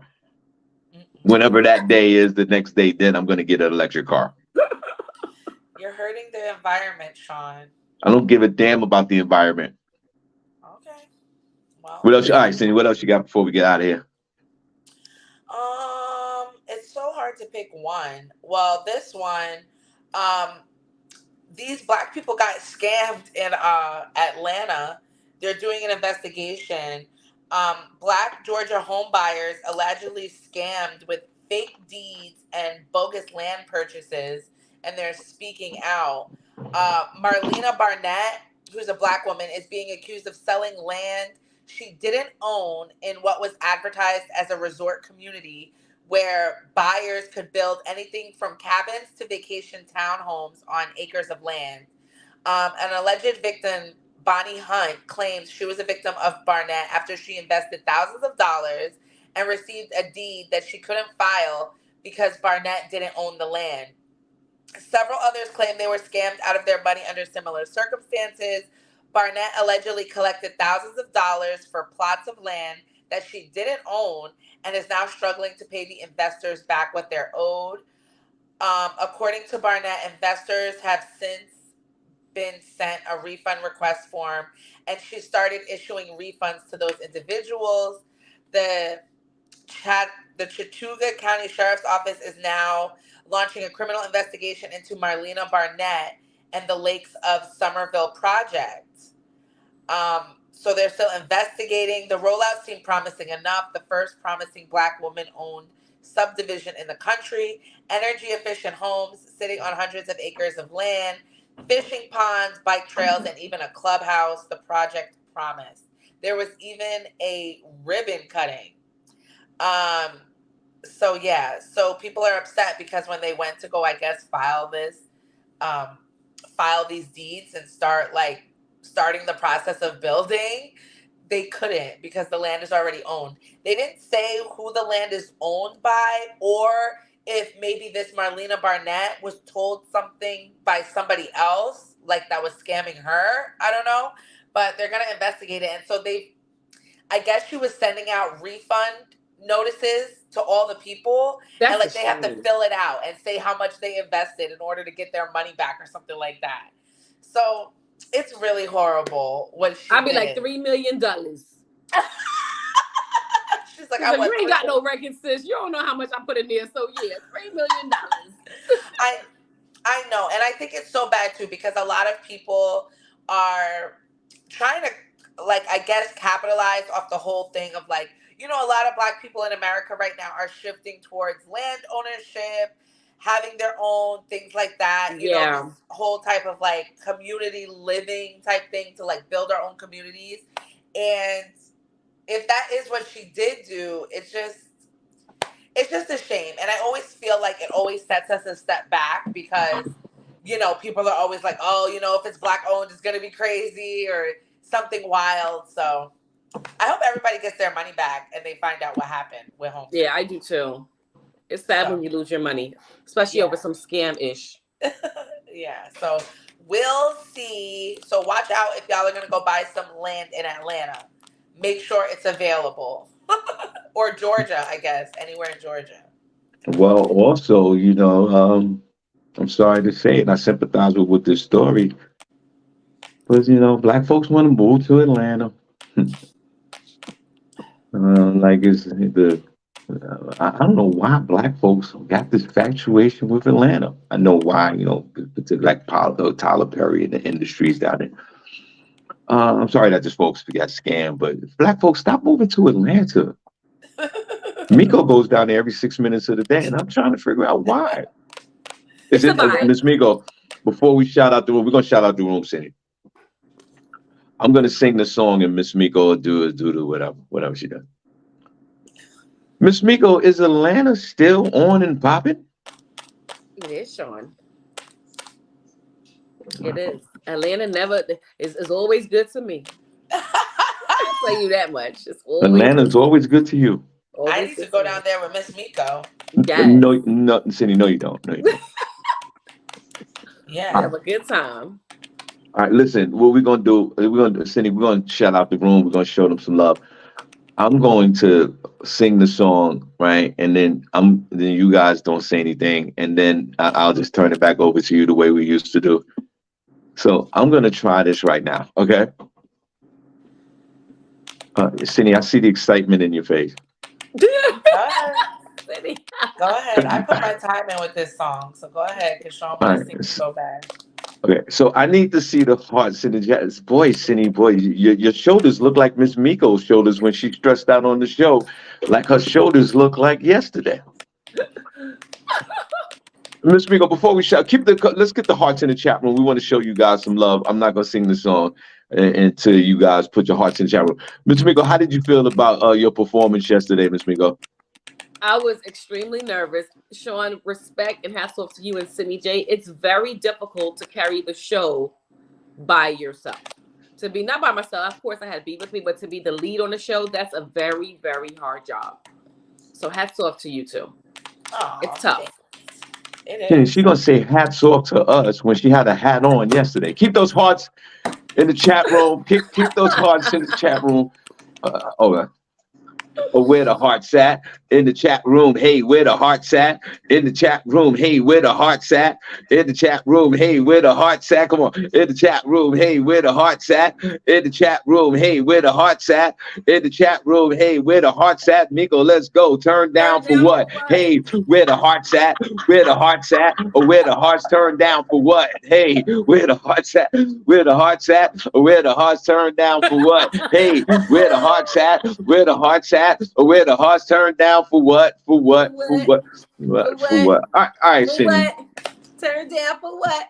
Mm-mm. Whenever that day is, the next day, then I'm gonna get an electric car. You're hurting the environment, Sean. I don't give a damn about the environment. Okay. Well, What else? All listen. right, Cindy. What else you got before we get out of here? It's so hard to pick one. Well, this one, um, these black people got scammed in Atlanta. They're doing an investigation. Black Georgia home buyers allegedly scammed with fake deeds and bogus land purchases, and they're speaking out. Marlena Barnett, who's a black woman, is being accused of selling land she didn't own in what was advertised as a resort community where buyers could build anything from cabins to vacation townhomes on acres of land. An alleged victim, Bonnie Hunt, claims she was a victim of Barnett after she invested thousands of dollars and received a deed that she couldn't file because Barnett didn't own the land. Several others claim they were scammed out of their money under similar circumstances. Barnett allegedly collected thousands of dollars for plots of land that she didn't own and is now struggling to pay the investors back what they're owed. According to Barnett, investors have since been sent a refund request form and she started issuing refunds to those individuals. The Chat, the Chattooga County Sheriff's Office is now launching a criminal investigation into Marlena Barnett and the Lakes of Somerville project. So they're still investigating. The rollout seemed promising enough. The first promising black woman owned subdivision in the country, energy efficient homes sitting on hundreds of acres of land, fishing ponds, bike trails, and even a clubhouse, the project promised. There was even a ribbon cutting. Um, so yeah, so people are upset because when they went to go, I guess, um, file these deeds and starting the process of building, they couldn't because the land is already owned. They didn't say who the land is owned by or if maybe this Marlena Barnett was told something by somebody else, like that was scamming her. I don't know, but they're gonna investigate it. And so I guess she was sending out refund notices to all the people, and That's a like they have to shame. fill it out and say how much they invested in order to get their money back or something like that. So it's really horrible what she I'd be like did. $3 million. She's like, She's I like, want you ain't got no record, sis. You don't know how much I put in there. So yeah, $3 million. I I know, and I think it's so bad too because a lot of people are trying to, like, I guess, capitalize off the whole thing of like, a lot of black people in America right now are shifting towards land ownership, having their own things like that. This Yeah. whole type of like community living type thing to like build our own communities, and if that is what she did do, it's just a shame. And I always feel like it always sets us a step back because, people are always like, oh, if it's black owned, it's going to be crazy or something wild. So I hope everybody gets their money back and they find out what happened with Home Yeah, Street. I do too. It's sad So, when you lose your money, especially yeah. over some scam ish. Yeah. So We'll see. So watch out if y'all are gonna go buy some land in Atlanta. Make sure it's available. Or Georgia, I guess. Anywhere in Georgia. Well, also, I'm sorry to say it, I sympathize with this story, but black folks want to move to Atlanta. Like it's the I don't know why black folks got this infatuation with Atlanta. I know why, like Tyler Perry and the industries down there. I'm sorry that just folks got scammed, but black folks stop moving to Atlanta. Miko goes down there every 6 minutes of the day, and I'm trying to figure out why. It's Is a it vibe. Miss Miko? Before we shout out the room, we're gonna shout out the room, Cindy. I'm gonna sing the song, and Miss Miko will do the whatever she does. Miss Miko, is Atlanta still on and popping? It is, Sean. It is. Atlanta never is always good to me. I'll tell you that much. It's always Atlanta's always good to you. I always need to good go me. down there with Miss Miko. Yes. No, Cindy, no, you don't. No, you don't. Yeah. Have a good time. All right, listen. What we're gonna do? Cindy. We're gonna shout out the room. We're gonna show them some love. I'm going to sing the song, right, and then you guys don't say anything, and then I'll just turn it back over to you the way we used to do. So I'm gonna try this right now. Okay, Cindy, I see the excitement in your face. Go ahead. Go ahead. I put my time in with this song, so go ahead, because Sean All wants right. to sing so bad. Okay, so I need to see the hearts in the jazz. Boy, Cindy, boy, your shoulders look like Miss Miko's shoulders when she's stressed out on the show. Like her shoulders look like yesterday. Miss Miko, before we shout, let's get the hearts in the chat room. We want to show you guys some love. I'm not gonna sing the song until you guys put your hearts in the chat room. Miss Miko, how did you feel about your performance yesterday, Miss Miko? I was extremely nervous. Sean, respect and hats off to you and Sydney J. It's very difficult to carry the show by yourself. To be not by myself, of course I had to be with me, but to be the lead on the show, that's a very, very hard job. So hats off to you too. Oh, It's tough. It And is. she's gonna say hats off to us when she had a hat on yesterday. Keep those hearts in the chat room. Keep those hearts in the chat room. Or where the heart's at in the chat room. Hey, where the heart's at in the chat room. Hey, where the heart's at in the chat room. Hey, where the heart's at. Come on, in the chat room. Hey, where the heart's at in the chat room. Hey, where the heart's at in the chat room. Hey, where the heart's at. Miko, let's go. Turn down for what? Hey, where the heart's at? Where the heart's at? Or where the heart's turned down for what? Hey, where the heart's at? Where the heart's at? Or where the heart's turned down for what? Hey, where the heart's at? Where the heart's at? Or where the heart's turned down for what? For what? For what? For what? All right, For Cindy. what? Turned down for what?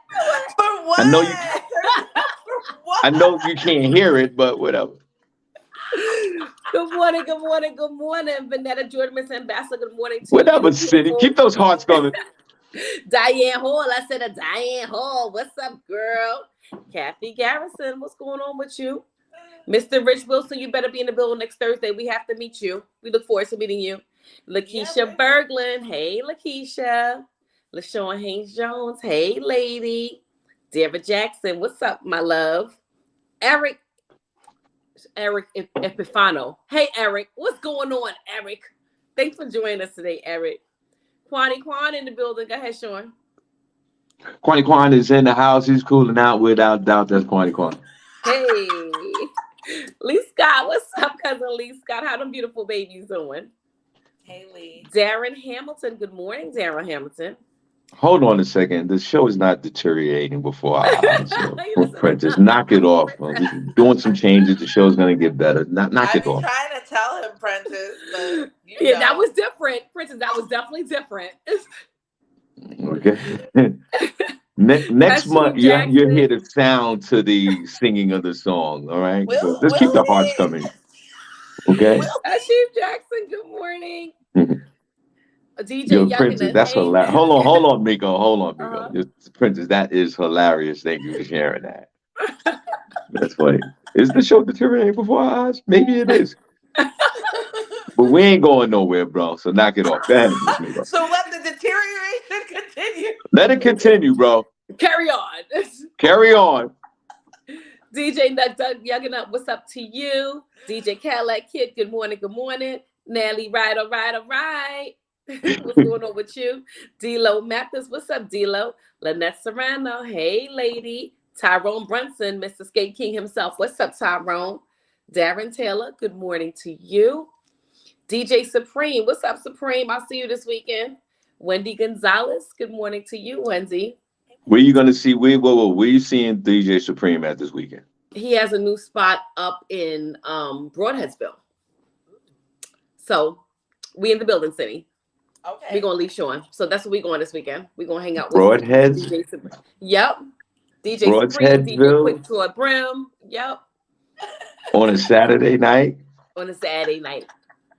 For what? I know you. For what? I know you can't hear it, but whatever. Good morning, good morning, good morning. Vanetta Jordan, Miss Ambassador, good morning to Whatever, you. Cindy. Keep those hearts coming. Diane Hall, I said a Diane Hall. What's up, girl? Kathy Garrison, what's going on with you? Mr. Rich Wilson, you better be in the building next Thursday. We have to meet you. We look forward to meeting you. Lakeisha Berglund. Hey, Lakeisha. LaShawn Haynes-Jones. Hey, lady. Deborah Jackson. What's up, my love? Eric Epifano. Hey, Eric. What's going on, Eric? Thanks for joining us today, Eric. Kwani Kwan in the building. Go ahead, Sean. Kwani Kwan is in the house. He's cooling out without doubt. That's Kwani Kwan. Hey. Lee Scott, what's up, cousin Lee Scott? How them beautiful babies doing? Hey, Lee. Darren Hamilton. Good morning, Darren Hamilton. Hold on a second. The show is not deteriorating before our eyes. Prentice, knock it off. Just doing some changes. The show's gonna get better. Knock it off. I'm trying to tell him, Prentice, but that was different, Prentice. That was definitely different. Okay. Next month, you'll hear the sound to the singing of the song. All right. So let's keep the hearts coming. Okay. Chief Jackson. Good morning. DJ Yo, Princess, that's hilarious. Hold on, Miko. Hold on, Miko. Uh-huh. Princess, that is hilarious. Thank you for sharing that. That's funny. Is the show deteriorating before our eyes? Maybe it is. But we ain't going nowhere, bro. So knock it off. Go ahead, Ms. Miko. So let the deterioration continue. Let it continue, bro. Carry on. Carry on. DJ Nut Doug Youngin Up, what's up to you? DJ Cadillac Kid, good morning, good morning. Nelly, right, all right, all right. What's going on with you? D-Lo Mathis, what's up, D-Lo? Lynette Serrano, hey, lady. Tyrone Brunson, Mr. Skate King himself, what's up, Tyrone? Darren Taylor, good morning to you. DJ Supreme, what's up, Supreme? I'll see you this weekend. Wendy Gonzalez, good morning to you, Wendy. Where you gonna see? Where you seeing DJ Supreme at this weekend? He has a new spot up in Broadheadsville. So we in the building, City. Okay. We're gonna leave Sean. So that's what we're going this weekend. We're gonna hang out with Broadheads. DJ Supreme. Yep. DJ Supreme, DJ Quick Troy Brim. Yep. On a Saturday night. On a Saturday night.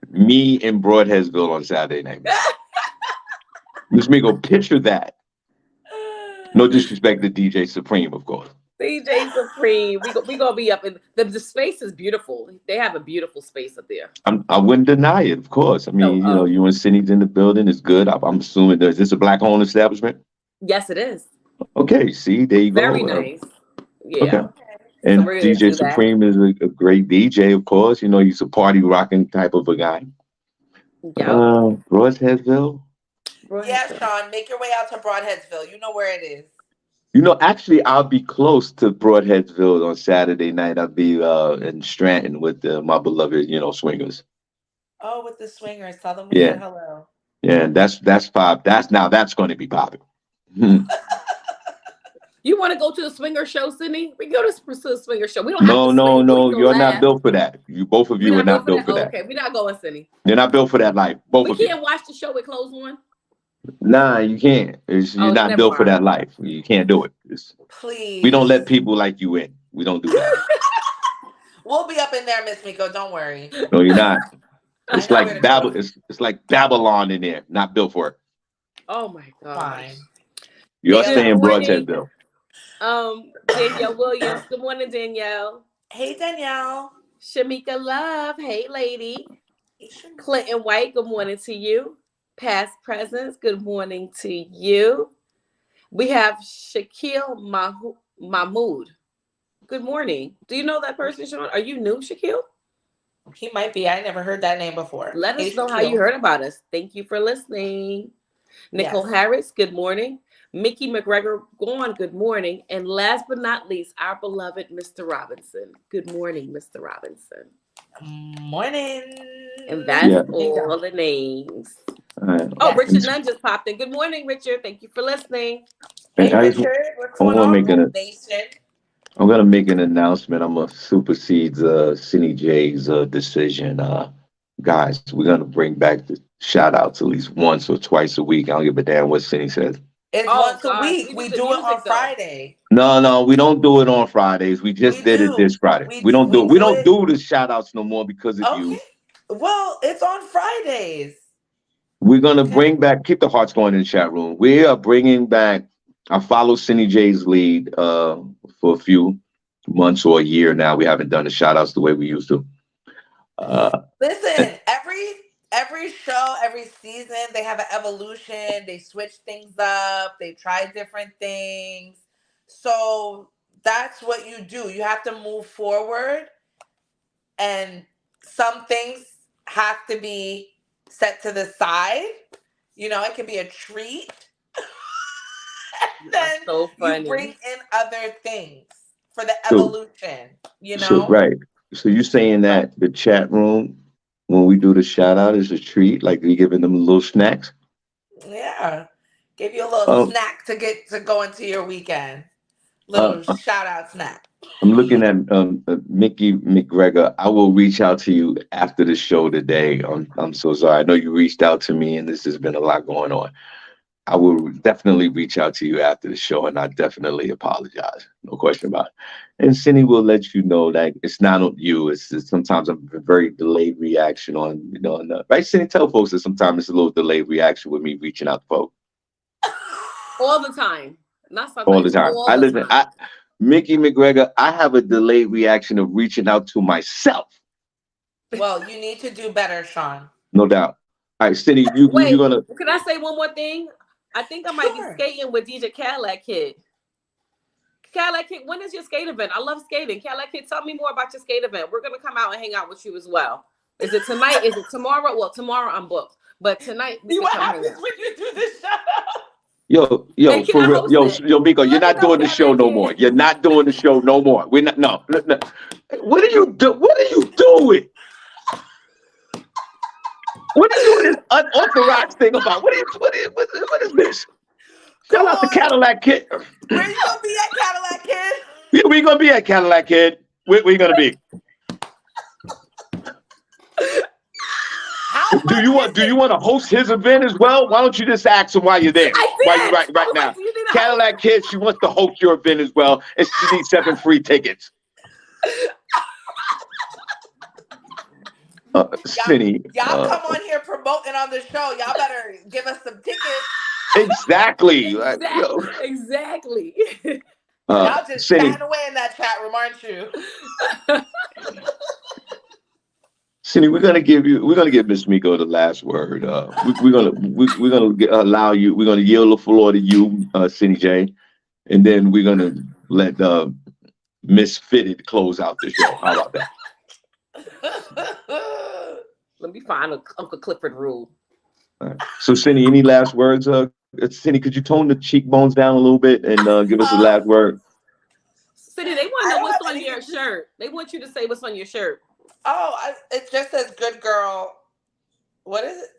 Me in Broadheadsville on Saturday night. Miss Migo, picture that. No disrespect to DJ Supreme, of course. DJ Supreme. We gonna be up in the space is beautiful. They have a beautiful space up there. I wouldn't deny it, of course. I mean, you and Cindy's in the building. It's good. I'm assuming. Is this a black-owned establishment? Yes, it is. Okay. See, there you go. Very nice. Yeah. Okay. And so DJ Supreme is a great DJ, of course. You know, he's a party rocking type of a guy. Yeah. Broadheadsville. Yeah, Sean, make your way out to Broadheadsville. You know where it is. You know, actually, I'll be close to Broadheadsville on Saturday night. I'll be in Stratton with my beloved, swingers. Oh, with the swingers. Tell them we said hello. Yeah, that's pop. That's going to be popping. You want to go to the swinger show, Sydney? We go to the swinger show. We don't have to No. You're not built for that. Both of you are not built for that. Okay, we're not going, Sydney. You're not built for that life. Both of you. We can't watch the show with clothes on. Nah, you can't. You're not built for that life. You can't do it. Please. We don't let people like you in. We don't do that. We'll be up in there, Miss Miko. Don't worry. No, you're not. It's like It's like Babylon in there. Not built for it. Oh my God. Fine. You're staying Broadheadsville. Danielle Williams. Good morning, Danielle. Hey, Danielle. Shamika Love. Hey, lady. Clinton White. Good morning to you. Past presence. Good morning to you. We have Shaquille Mahmood. Good morning. Do you know that person, Sean? Are you new, Shaquille? He might be. I never heard that name before. Let us know how you heard about us. Thank you for listening. Nicole Harris. Good morning. Mickey McGregor Gone, good morning. And last but not least, our beloved Mr. Robinson. Good morning, Mr. Robinson. Morning. And that's all the names. Richard Nunn just popped in. Good morning, Richard. Thank you for listening. Hey, Richard. What's going on, Nation? I'm going to make an announcement. I'm going to supersede Cindy J's decision. Guys, we're going to bring back the shout-outs at least once or twice a week. I don't give a damn what Cindy says. It's once a week. We do it on Friday. No, we don't do it on Fridays. We just did it this Friday. We don't do the shout outs no more because of you. Well, it's on Fridays. We're gonna bring back, keep the hearts going in the chat room. We are bringing back, I follow Cindy J's lead for a few months or a year now. We haven't done the shout outs the way we used to. Listen, every show, every season, they have an evolution. They switch things up. They try different things. So that's what you do. You have to move forward. And some things have to be set to the side. It can be a treat. Then so funny. You bring in other things for the evolution, right. So you're saying that the chat room, when we do the shout out, is a treat, like we giving them little snacks? Yeah. Give you a little snack to get to go into your weekend. Little shout out snack. I'm looking at Mickey McGregor. I will reach out to you after the show today. I'm so sorry. I know you reached out to me and this has been a lot going on. I will definitely reach out to you after the show, and I definitely apologize. No question about it. And Cindy will let you know that it's not on you. It's sometimes a very delayed reaction on, right? Cindy, tell folks that sometimes it's a little delayed reaction with me reaching out to folks. All the time. Not sometimes. All the time. Mickey McGregor, I have a delayed reaction of reaching out to myself. Well, you need to do better, Sean. No doubt. All right, Cindy, you're gonna. Can I say one more thing? I think I might be skating with DJ Cadillac Kid. Cadillac Kid, when is your skate event? I love skating. Cadillac Kid, tell me more about your skate event. We're gonna come out and hang out with you as well. Is it tonight? Is it tomorrow? Well, tomorrow I'm booked, but tonight we See can what come hang happens out. when you do this show. Yo, And can for I real, host yo, it? Miko, you're Let me not know, doing the show Cadillac no Kid. more. You're not doing the show no more. We're not. No. What are you do? What are you doing? What are you doing this unauthorized thing about? What is this? Come Shout out to on. Cadillac Kid. Where you gonna be at, Cadillac Kid? We gonna be at Cadillac Kid. Where we gonna be? How Do much you is want it? to host his event as well? Why don't you just ask him while you're there? I While did. you right I was now. like, do you need a Cadillac Kid, she wants to host your event as well, and she needs 7 free tickets. Cindy. Y'all come on here promoting on the show. Y'all better give us some tickets. Exactly. Like, yo. Exactly. Y'all just Cindy, chatting away in that chat room, aren't you? Cindy, we're gonna give Miss Miko the last word. We're gonna allow you. We're gonna yield the floor to you, Cindy J, and then we're gonna let Miss Fitted close out the show. How about that? Let me find Uncle Clifford rule. All right. So, Cindy, any last words? Cindy, could you tone the cheekbones down a little bit and give us the last word? Cindy, they want to know what's on your shirt. They want you to say what's on your shirt. Oh, it just says "Good Girl." What is it?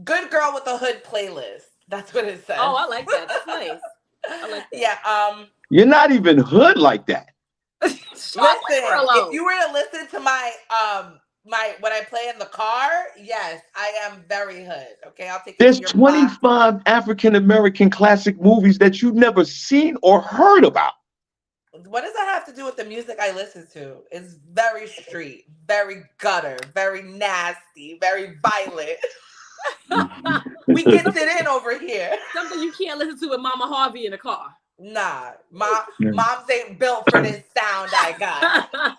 Good Girl with the Hood playlist. That's what it says. Oh, I like that. That's nice. I like that. Yeah. You're not even hood like that. Listen, if you were to listen to my what I play in the car, yes, I am very hood. Okay, I'll take you There's to your 25 African American classic movies that you've never seen or heard about. What does that have to do with the music I listen to? It's very street, very gutter, very nasty, very violent. We gets it in over here. Something you can't listen to with Mama Harvey in the car. Nah, moms ain't built for this sound I got.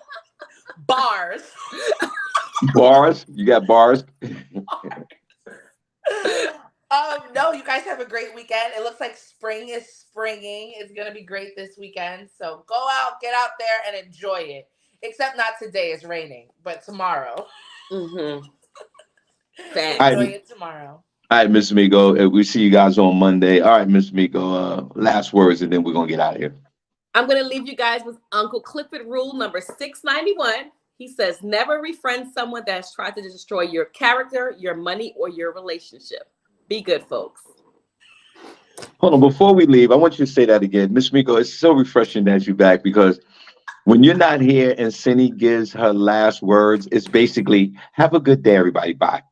Bars. Bars? You got bars? No, you guys have a great weekend. It looks like spring is springing. It's gonna be great this weekend. So go out, get out there, and enjoy it. Except not today; it's raining, but tomorrow. Mm-hmm. Enjoy it tomorrow. All right, Miss Miko. We see you guys on Monday. All right, Miss Miko. Last words, and then we're gonna get out of here. I'm gonna leave you guys with Uncle Clifford rule number 691. He says, never befriend someone that's tried to destroy your character, your money, or your relationship. Be good, folks. Hold on, before we leave, I want you to say that again. Miss Miko, it's so refreshing that you're back because when you're not here and Cindy gives her last words, it's basically, have a good day, everybody. Bye.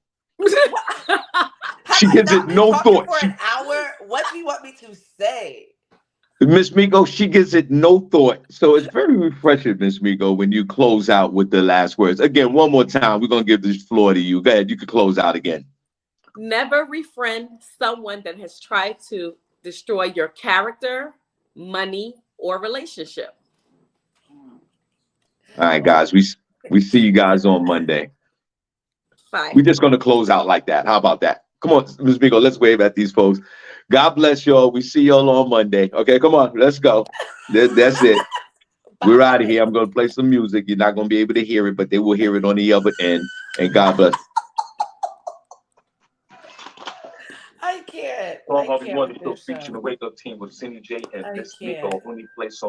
She gives it no thought. For an hour, what do you want me to say? Miss Miko, she gives it no thought. So it's very refreshing, Miss Miko, when you close out with the last words. Again, one more time, we're going to give this floor to you. Go ahead, you can close out again. Never befriend someone that has tried to destroy your character, money, or relationship. All right, guys, we see you guys on Monday. Bye. We're just going to close out like that. How about that? Come on, Ms. Miko, let's wave at these folks. God bless y'all. We see y'all on Monday. Okay, come on, let's go. That's it. We're out of here. I'm going to play some music. You're not going to be able to hear it, but they will hear it on the other end. And God bless. I can't. Well, I'll be one of the featuring the Wake Up Team with Cindy J and Miss Miko. Only play songs.